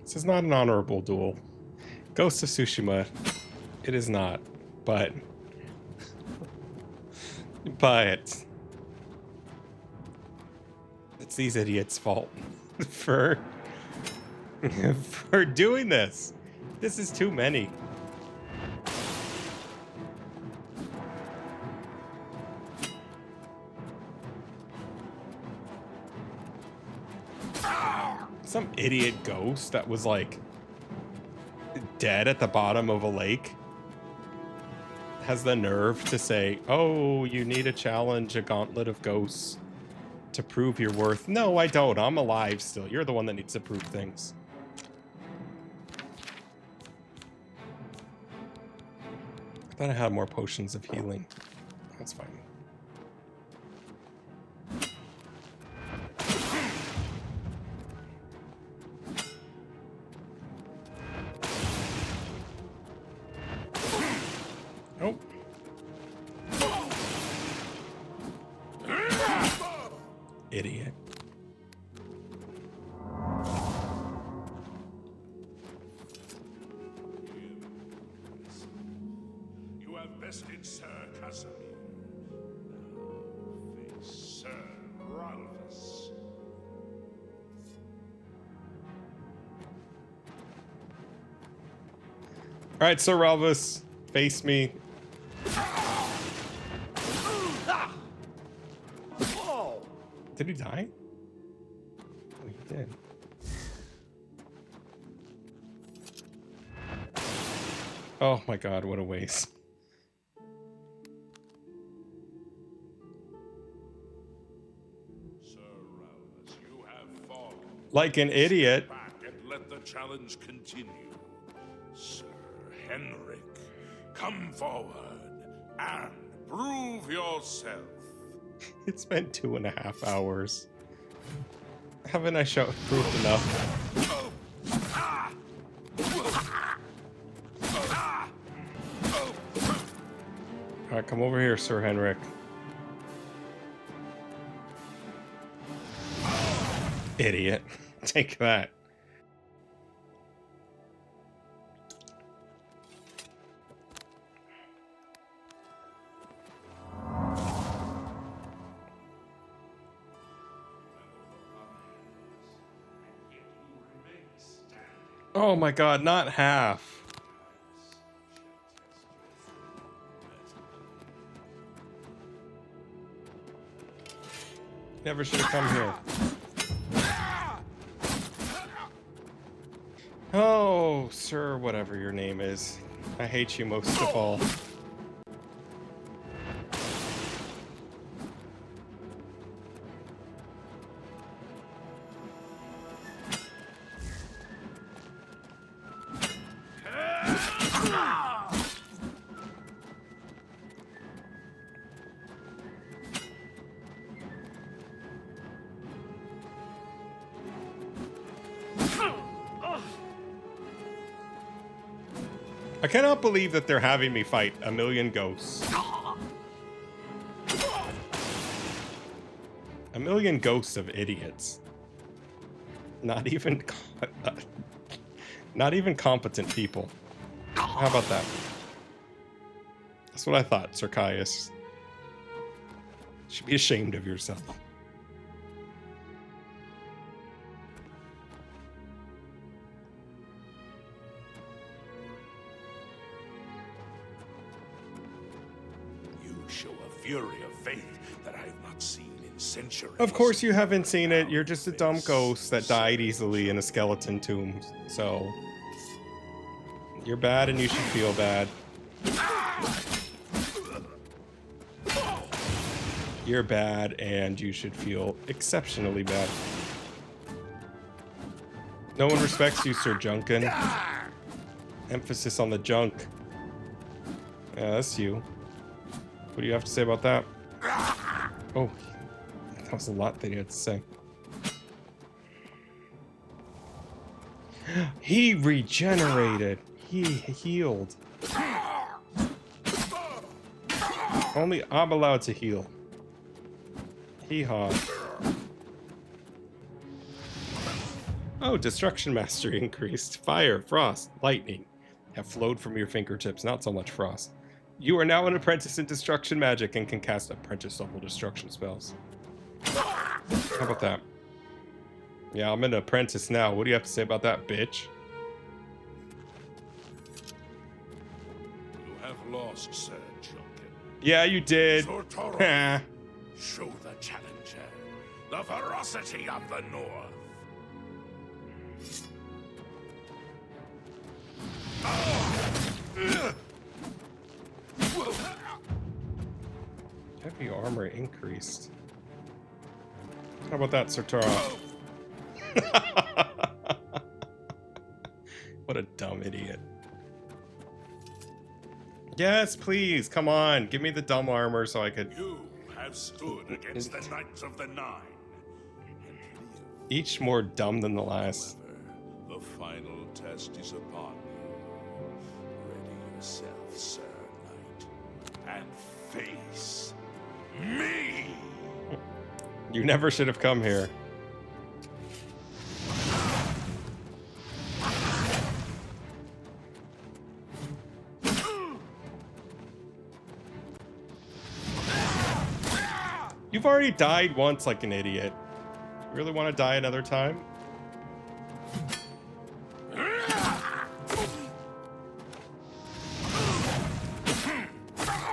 This is not an honorable duel. Ghost of Tsushima, it is not, but it's these idiots' fault for doing this. This is too many. Some idiot ghost that was like dead at the bottom of a lake has the nerve to say, oh, you need to challenge a gauntlet of ghosts to prove your worth. No, I don't. I'm alive still. You're the one that needs to prove things. I thought I had more potions of healing. That's fine. Nope. Idiot. You have bested Sir Casimir. Now face Sir Ralphus. All right, Sir Ralphus, face me. Did he die? Oh, he did. Oh my god, what a waste. Sir Ralphus, you have fallen. Like an idiot. Back and let the challenge continue. Sir Henrik, come forward and prove yourself. It's been 2.5 hours. Haven't I proved enough? Alright, come over here, Sir Henrik. Idiot. Take that. Oh my god, not half. Never should have come here. Oh, sir, whatever your name is. I hate you most of all. I cannot believe that they're having me fight a million ghosts. A million ghosts of idiots. Not even competent people. How about that? That's what I thought, Sir Caius. You should be ashamed of yourself. Show a fury of faith that I have not seen in centuries. Of course you haven't seen it. You're just a dumb ghost that died easily in a skeleton tomb. So you're bad and you should feel bad. You're bad and you should feel exceptionally bad. No one respects you, Sir Junkin. Emphasis on the junk. Yeah, that's you. What do you have to say about that? Oh, that was a lot that you had to say. He regenerated. He healed. Only I'm allowed to heal. Hee-haw. Oh, destruction mastery increased. Fire, frost, lightning have flowed from your fingertips. Not so much frost. You are now an apprentice in destruction magic and can cast apprentice level destruction spells. How about that? Yeah, I'm an apprentice now. What do you have to say about that, bitch? You have lost, Sir Junkin. Yeah, you did. Sir Toro, Ha. show the challenger the ferocity of the North. Heavy armor increased. How about that, Sartora? What a dumb idiot. Yes, please, come on. Give me the dumb armor so I could... You have stood against the Knights of the Nine. Each more dumb than the last. However, the final test is upon you. Ready yourself, Sir Knight, and face me! You never should have come here. You've already died once like an idiot. You really want to die another time?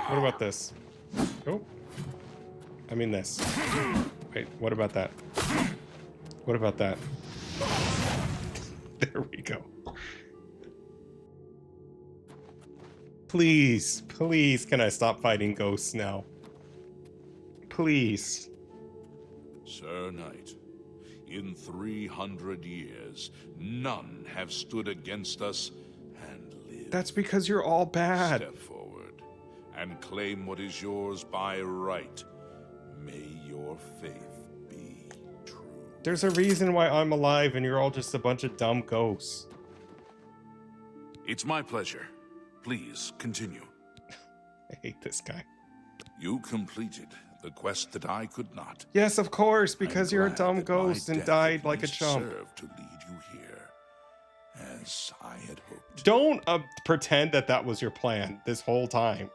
What about this? Oh. I mean this. Wait, what about that? What about that? There we go. Please, please, can I stop fighting ghosts now? Please. Sir Knight, in 300 years, none have stood against us and lived. That's because you're all bad. Step forward and claim what is yours by right. May your faith be true. There's a reason why I'm alive and you're all just a bunch of dumb ghosts. It's my pleasure. Please continue. I hate this guy. You completed the quest that I could not. Yes, of course, because I'm you're a glad dumb that ghost my and death died at like a least chump. served to lead you here, as I had hoped. Don't pretend that that was your plan this whole time.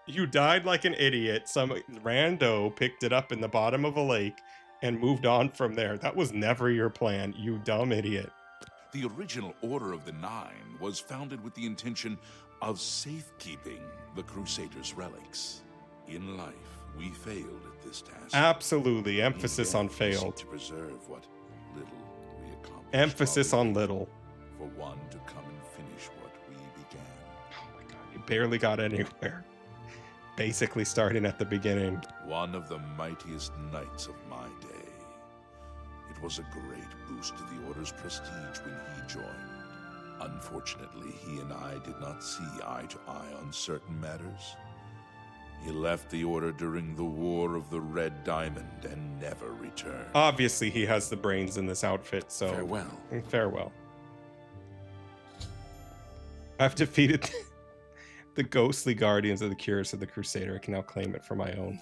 You died like an idiot. Some rando picked it up in the bottom of a lake and moved on from there. That was never your plan, you dumb idiot. The original Order of the Nine was founded with the intention of safekeeping the Crusaders' relics. In life, we failed at this task. Absolutely. Emphasis on In death, we seek failed. to preserve what little we accomplished. Emphasis while on we little. waited for one to come and finish what we began. Oh my god, you barely got anywhere. Basically starting at the beginning. One of the mightiest knights of my day. It was a great boost to the Order's prestige when he joined. Unfortunately, he and I did not see eye to eye on certain matters. He left the Order during the War of the Red Diamond and never returned. Obviously, he has the brains in this outfit, so... Farewell. Farewell. I've defeated the ghostly guardians of the Cuirass of the Crusader. I can now claim it for my own.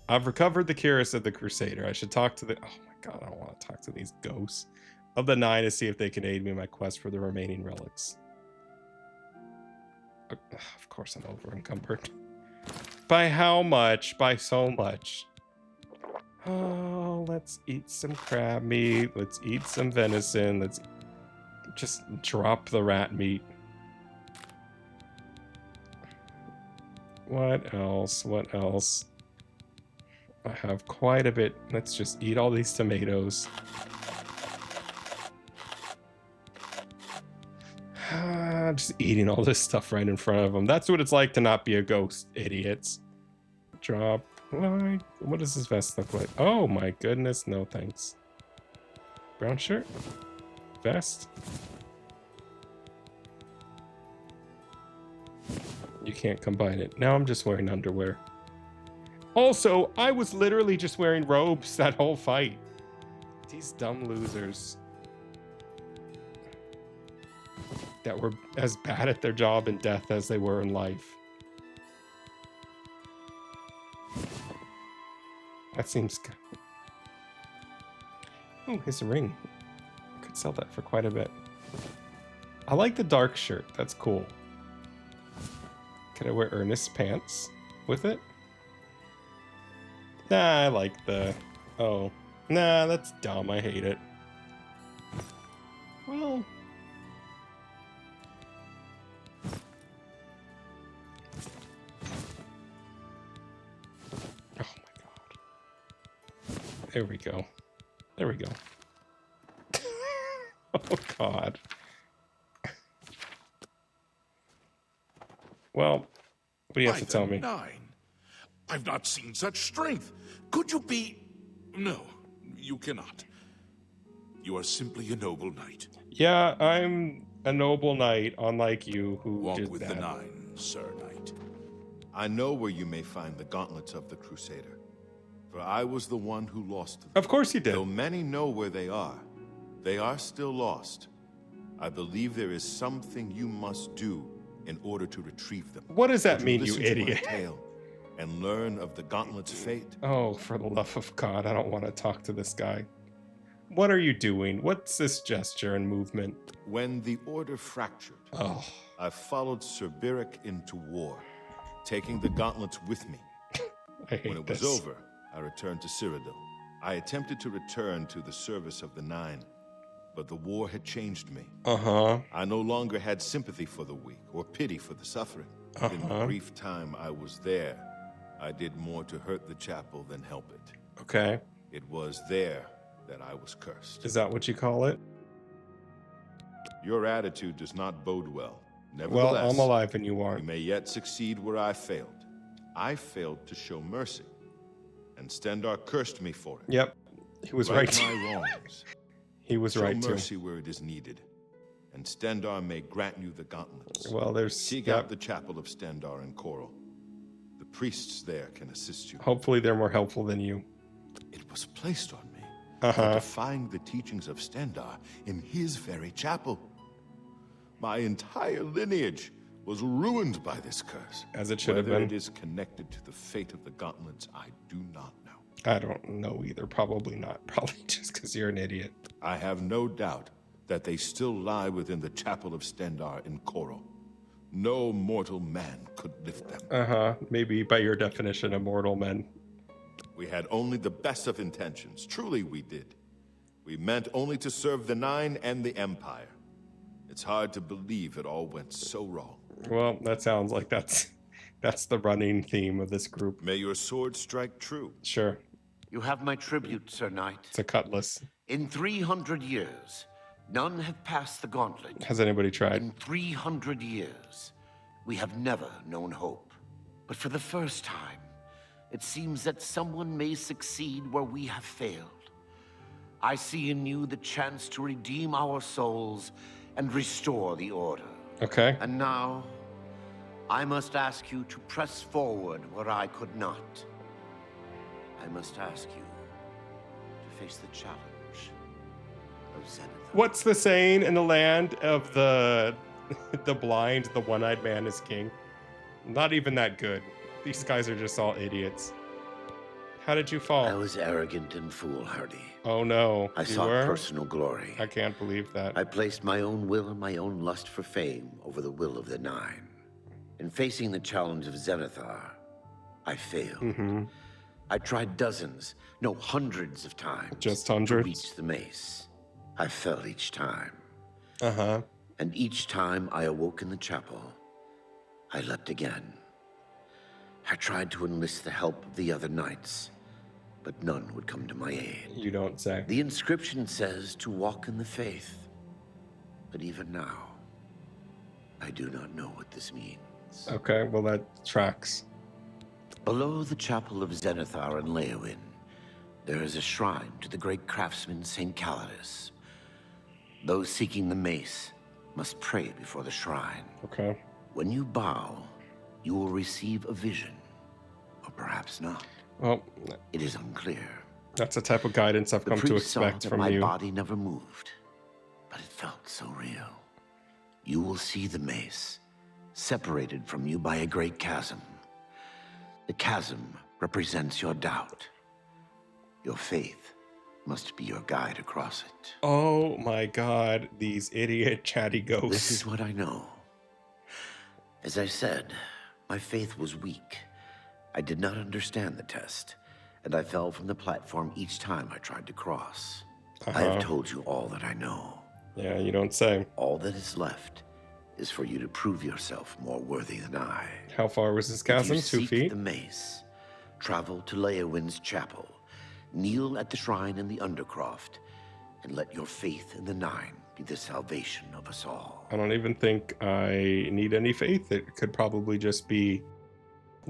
I've recovered the Cuirass of the Crusader. I should talk to the... Oh my god, I don't want to talk to these ghosts of the Nine to see if they can aid me in my quest for the remaining relics. Of course I'm over encumbered. By how much? By so much. Oh, let's eat some crab meat. Let's eat some venison. Let's just drop the rat meat. What else? What else? I have quite a bit. Let's just eat all these tomatoes. Just eating all this stuff right in front of them. That's what it's like to not be a ghost, idiots. Drop. What does this vest look like? Oh my goodness, no thanks. Brown shirt? Vest? You can't combine it. Now I'm just wearing underwear. Also, I was literally just wearing robes that whole fight. These dumb losers. That were as bad at their job in death as they were in life. That seems good. Oh, his ring. I could sell that for quite a bit. I like the dark shirt. That's cool. Can I wear earnest pants with it? Nah, I like the... Oh. Nah, that's dumb. I hate it. Well... Oh my god. There we go. There we go. Oh god. Well, what do you have to tell me? Nine. I've not seen such strength. Could you be... No, You cannot. You are simply a noble knight. Yeah, I'm a noble knight, unlike you, who Walk did with that. the Nine, Sir Knight. I know where you may find the gauntlets of the Crusader, for I was the one who lost them. Of course you did. Though many know where they are still lost. I believe there is something you must do in order to retrieve them. What does that Would mean, you listen to my idiot? tale and learn of the gauntlet's fate? Oh, for the love of God, I don't want to talk to this guy. What are you doing? What's this gesture and movement? When the Order fractured, Oh, I followed Sir Beric into war, taking the gauntlets with me. I hate When it this. was over, I returned to Cyrodil. I attempted to return to the service of the Nine, but the war had changed me. Uh-huh. I no longer had sympathy for the weak or pity for the suffering. In the brief time I was there, I did more to hurt the chapel than help it. Okay. It was there that I was cursed. Is that what you call it? Your attitude does not bode well. Well, Nevertheless, I'm alive and you you aren't. may yet succeed where I failed. I failed to show mercy, and Stendar cursed me for it. Yep. He was right. my wrongs. He was Show right too. mercy where it is needed, and Stendar may grant you the gauntlets. Well, there's... Seek yep. out the chapel of Stendar in Coral. The priests there can assist you. Hopefully they're more helpful than you. It was placed on me Uh-huh. for defying the teachings of Stendar in his very chapel. My entire lineage was ruined by this curse. As it should have Whether been. it is connected to the fate of the gauntlets, I do not know. I don't know either. Probably not. Probably just because you're an idiot. I have no doubt that they still lie within the chapel of Stendar in Coral. No mortal man could lift them. Uh-huh. Maybe by your definition of mortal men. We had only the best of intentions. Truly we did. We meant only to serve the Nine and the Empire. It's hard to believe it all went so wrong. Well, that sounds like that's the running theme of this group. May your sword strike true. Sure. You have my tribute, Sir Knight. It's a cutlass. In 300 years, none have passed the gauntlet. Has anybody tried? In 300 years, we have never known hope. But for the first time, it seems that someone may succeed where we have failed. I see in you the chance to redeem our souls and restore the Order. Okay. And now, I must ask you to press forward where I could not. I must ask you to face the challenge of Zenith. What's the saying in the land of the blind, the one-eyed man is king? Not even that good. These guys are just all idiots. How did you I fall? was arrogant and foolhardy. Oh no. I You sought were? personal glory. I can't believe that. I placed my own will and my own lust for fame over the will of the Nine. In facing the challenge of Zenithar, I failed. Mm-hmm. I tried dozens, no, hundreds of times. Just To hundreds? reach the mace. I fell each time. Uh-huh. And each time I awoke in the chapel, I leapt again. I tried to enlist the help of the other knights, but none would come to my aid. You don't say. The inscription says to walk in the faith, but even now, I do not know what this means. Okay, well that tracks. Below the chapel of Zenithar and Leowin, there is a shrine to the great craftsman St. Calidus. Those seeking the mace must pray before the shrine. Okay. When you bow, you will receive a vision, or perhaps not. Well, It is unclear. that's the type of guidance I've The come to priest saw expect that from my you. body never moved, but it felt so real. You will see the mace, separated from you by a great chasm. The chasm represents your doubt. Your faith must be your guide across it. Oh my god, these idiot chatty This ghosts. is what I know. As I said, my faith was weak. I did not understand the test, and I fell from the platform each time I tried to cross. I have told you all that I know. Yeah, you don't say. All that is left is for you to prove yourself more worthy than I. How far was this If chasm? you 2 seek feet? the mace, travel to Leowin's chapel, kneel at the shrine in the Undercroft, and let your faith in the Nine be the salvation of us all. I don't even think I need any faith. It could probably just be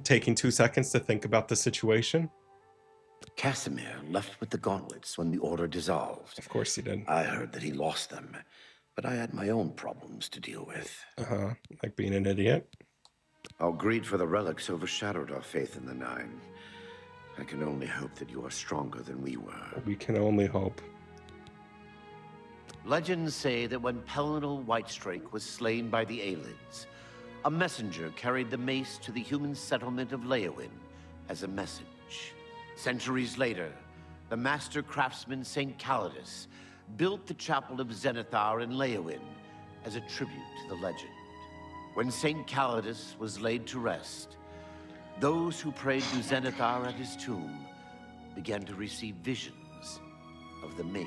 taking 2 seconds to think about the situation. Casimir left with the gauntlets when the Order dissolved. Of course he did. I heard that he lost them, but I had my own problems to deal with. Like being an idiot. Our greed for the relics overshadowed our faith in the Nine. I can only hope that you are stronger than we were. We can only hope. Legends say that when Pellinal Whitestrake was slain by the Aelids, a messenger carried the mace to the human settlement of Leowin as a message. Centuries later, the master craftsman St. Calidus built the Chapel of Zenithar in Leowin as a tribute to the legend. When St. Calidus was laid to rest, those who prayed to Zenithar at his tomb began to receive visions of the mace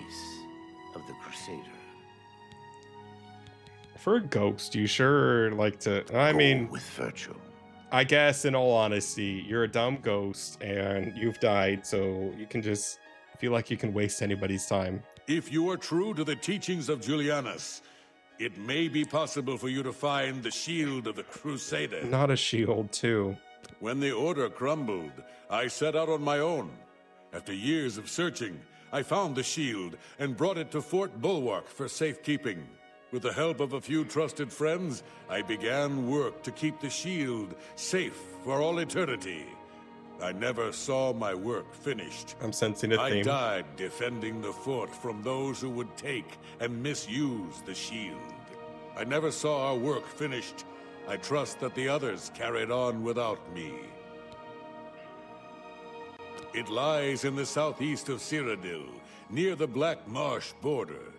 of the Crusader. For a ghost, you sure like to... I Go mean... with virtue. I guess, in all honesty, you're a dumb ghost, and you've died, so you can just feel like you can waste anybody's time. If you are true to the teachings of Julianus, it may be possible for you to find the shield of the Crusader. Not a shield, too. When the Order crumbled, I set out on my own. After years of searching, I found the shield and brought it to Fort Bulwark for safekeeping. With the help of a few trusted friends, I began work to keep the shield safe for all eternity. I never saw my work finished. I'm sensing a theme. I died defending the fort from those who would take and misuse the shield. I never saw our work finished. I trust that the others carried on without me. It lies in the southeast of Cyrodil, near the Black Marsh border.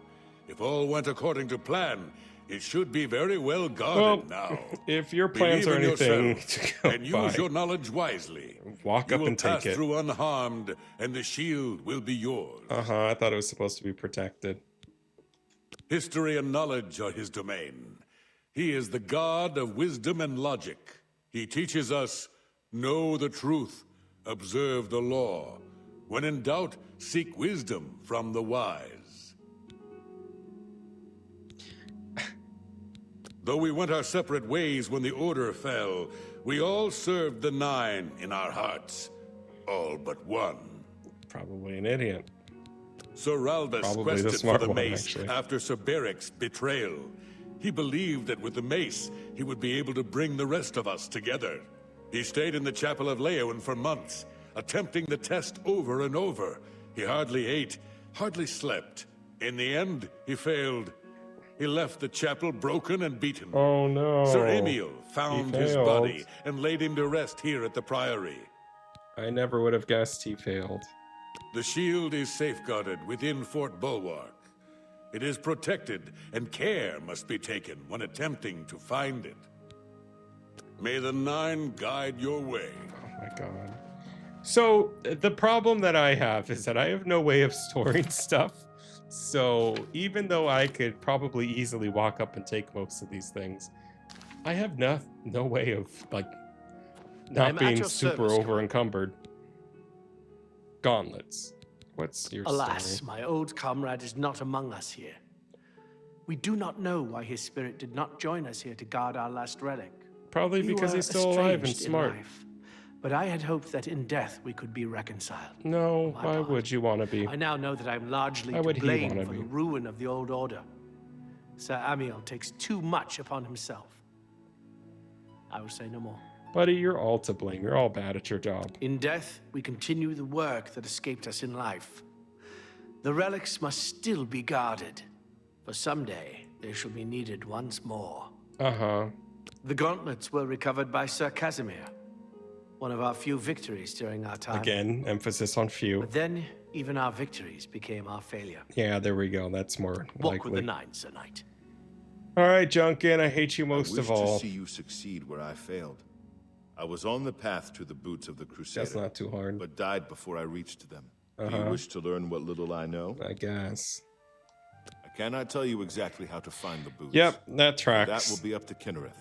If all went according to plan, it should be very well guarded now. If your plans Believe are in anything yourself to go and by, use your knowledge wisely. walk You up will and pass take it. through unharmed, and the shield will be yours. I thought it was supposed to be protected. History and knowledge are his domain. He is the god of wisdom and logic. He teaches us, know the truth, observe the law. When in doubt, seek wisdom from the wise. Though we went our separate ways when the Order fell, we all served the Nine in our hearts. All but one. Probably an idiot. Sir Ralbus Probably the quested smart for the one, mace actually. after Sir Beric's betrayal. He believed that with the mace, he would be able to bring the rest of us together. He stayed in the Chapel of Leowin for months, attempting the test over and over. He hardly ate, hardly slept. In the end, he failed. He left the chapel broken and beaten. Oh no. Sir Emil found his failed. body and laid him to rest here at the Priory. I never would have guessed he failed. The shield is safeguarded within Fort Bulwark. It is protected, and care must be taken when attempting to find it. May the Nine guide your way. Oh my god. So, the problem that I have is that I have no way of storing stuff. So, even though I could probably easily walk up and take most of these things, I have no way of, like, not I'm at being your super service, over encumbered. Gauntlets. What's your Alas, story? my old comrade is not among us here. We do not know why his spirit did not join us here to guard our last relic. Probably We because were he's still alive and estranged in smart. life, but I had hoped that in death we could be reconciled. No, My why part. would you want to be? I now know that I'm largely Why to would he blame wanna for be? the ruin of the old order. Sir Amiel takes too much upon himself. I will say no more. Buddy, you're all to blame. You're all bad at your job. In death, we continue the work that escaped us in life. The relics must still be guarded, for someday they shall be needed once more. The gauntlets were recovered by Sir Casimir, one of our few victories during our time. Again, emphasis on few. But then, even our victories became our failure. Yeah, there we go. That's more Walk likely. with the Nine, Sir Knight. All right, Junkin, I hate you I most wish of all. to see you succeed where I failed. I was on the path to the boots of the Crusader. That's not too hard. But died before I reached them. Do you wish to learn what little I know? I guess. I cannot tell you exactly how to find the boots. Yep, that tracks. That will be up to Kinnereth.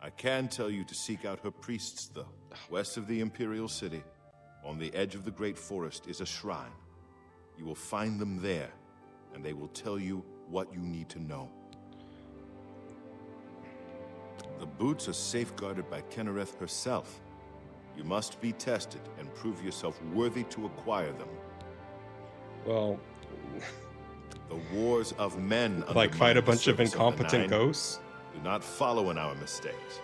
I can tell you to seek out her priests, though. West of the Imperial City, on the edge of the Great Forest, is a shrine. You will find them there, and they will tell you what you need to know. The boots are safeguarded by Kinnereth herself. You must be tested and prove yourself worthy to acquire them. Well, The wars of men like fight a undermine the bunch of service the incompetent Nine. ghosts? Do not follow in our mistakes.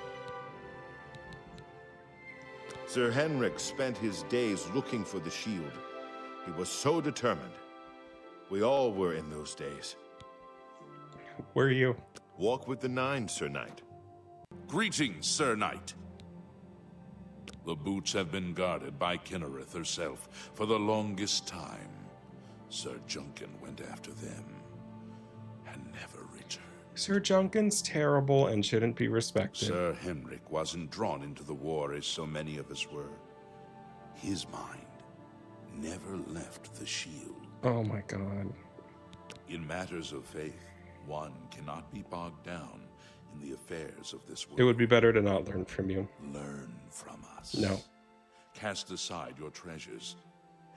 Sir Henrik spent his days looking for the shield. He was so determined. We all were in those days. Were you? Walk with the Nine, Sir Knight. Greetings, Sir Knight. The boots have been guarded by Kinnereth herself for the longest time. Sir Junkin went after them and never returned. Sir Junkin's terrible and shouldn't be respected. Sir Henrik wasn't drawn into the war as so many of us were. His mind never left the shield. Oh my god. In matters of faith, one cannot be bogged down in the affairs of this world. It would be better to not learn from you. Learn from us. No. Cast aside your treasures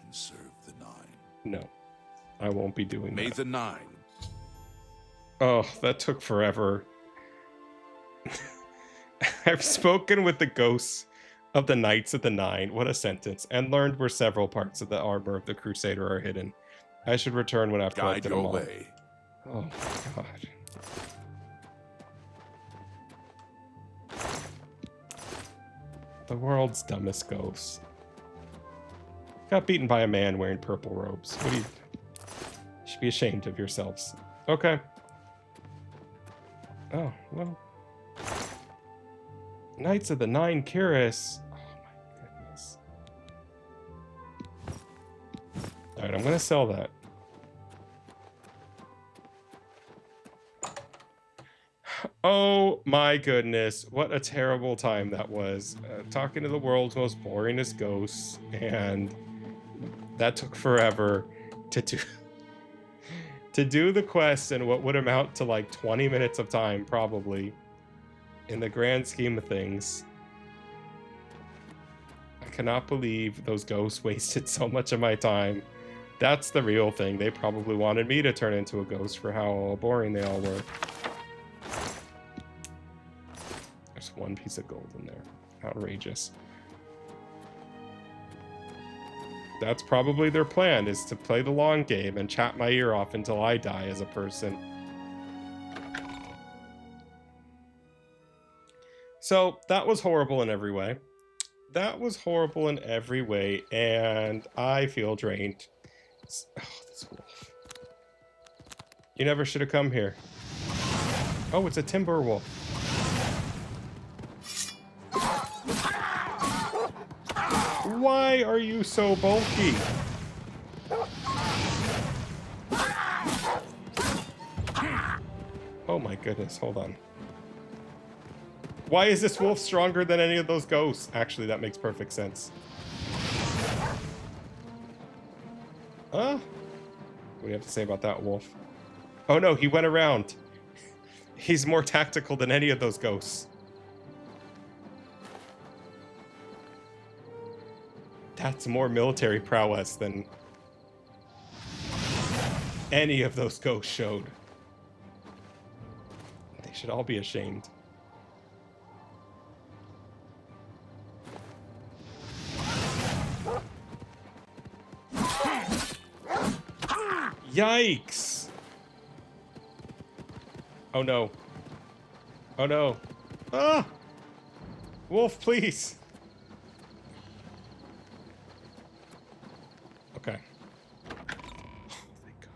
and serve the Nine. No. I won't be doing May that. the Nine. Oh, that took forever. I've spoken with the ghosts of the Knights of the Nine, what a sentence, and learned where several parts of the armor of the Crusader are hidden. I should return when I've Guide collected them your all. way. Oh my god. The world's dumbest ghosts. Got beaten by a man wearing purple robes. What do you... You should be ashamed of yourselves. Okay. Oh, well. Knights of the Nine Cuirass. Oh my goodness. Alright, I'm gonna sell that. Oh my goodness, what a terrible time that was. Talking to the world's most boringest ghosts, and that took forever to do. To do the quest in what would amount to like 20 minutes of time, probably, in the grand scheme of things. I cannot believe those ghosts wasted so much of my time. That's the real thing. They probably wanted me to turn into a ghost for how boring they all were. There's one piece of gold in there. Outrageous. That's probably their plan, is to play the long game and chat my ear off until I die as a person. So, that was horrible in every way. That was horrible in every way, and I feel drained. Oh, this wolf. You never should have come here. Oh, it's a timber wolf. Why are you so bulky? Oh my goodness, hold on. Why is this wolf stronger than any of those ghosts? Actually, that makes perfect sense. Huh? What do you have to say about that wolf? Oh no, he went around. He's more tactical than any of those ghosts. That's more military prowess than any of those ghosts showed. They should all be ashamed. Yikes! Oh no. Oh no. Ah! Wolf, please! Okay. Oh, thank God.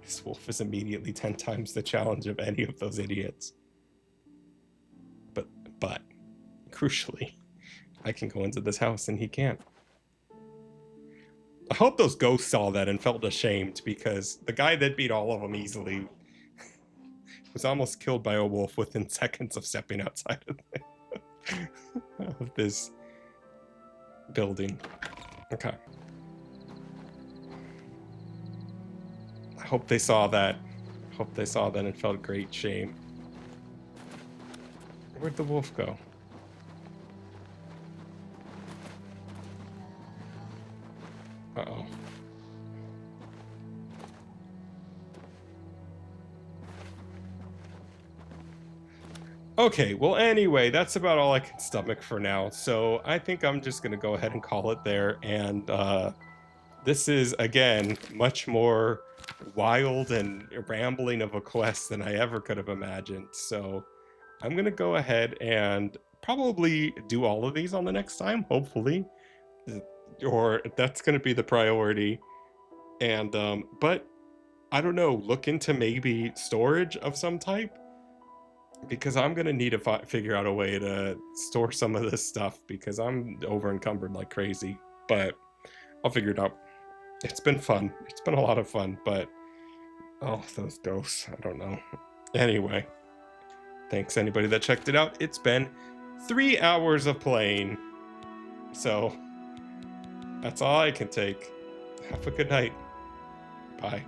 This wolf is immediately 10 times the challenge of any of those idiots. But, crucially, I can go into this house and he can't. I hope those ghosts saw that and felt ashamed, because the guy that beat all of them easily was almost killed by a wolf within seconds of stepping outside of this building. Okay. I hope they saw that. I hope they saw that and felt great shame. Where'd the wolf go? Uh-oh. Okay, well, anyway, that's about all I can stomach for now. So I think I'm just going to go ahead and call it there. And this is, again, much more wild and rambling of a quest than I ever could have imagined. So I'm going to go ahead and probably do all of these on the next time, hopefully. Or that's going to be the priority. And, but I don't know, look into maybe storage of some type. Because I'm going to need to figure out a way to store some of this stuff because I'm over encumbered like crazy. But I'll figure it out. It's been fun. It's been a lot of fun, but oh, those ghosts. I don't know. Anyway, thanks anybody that checked it out. It's been 3 hours of playing. So that's all I can take. Have a good night. Bye.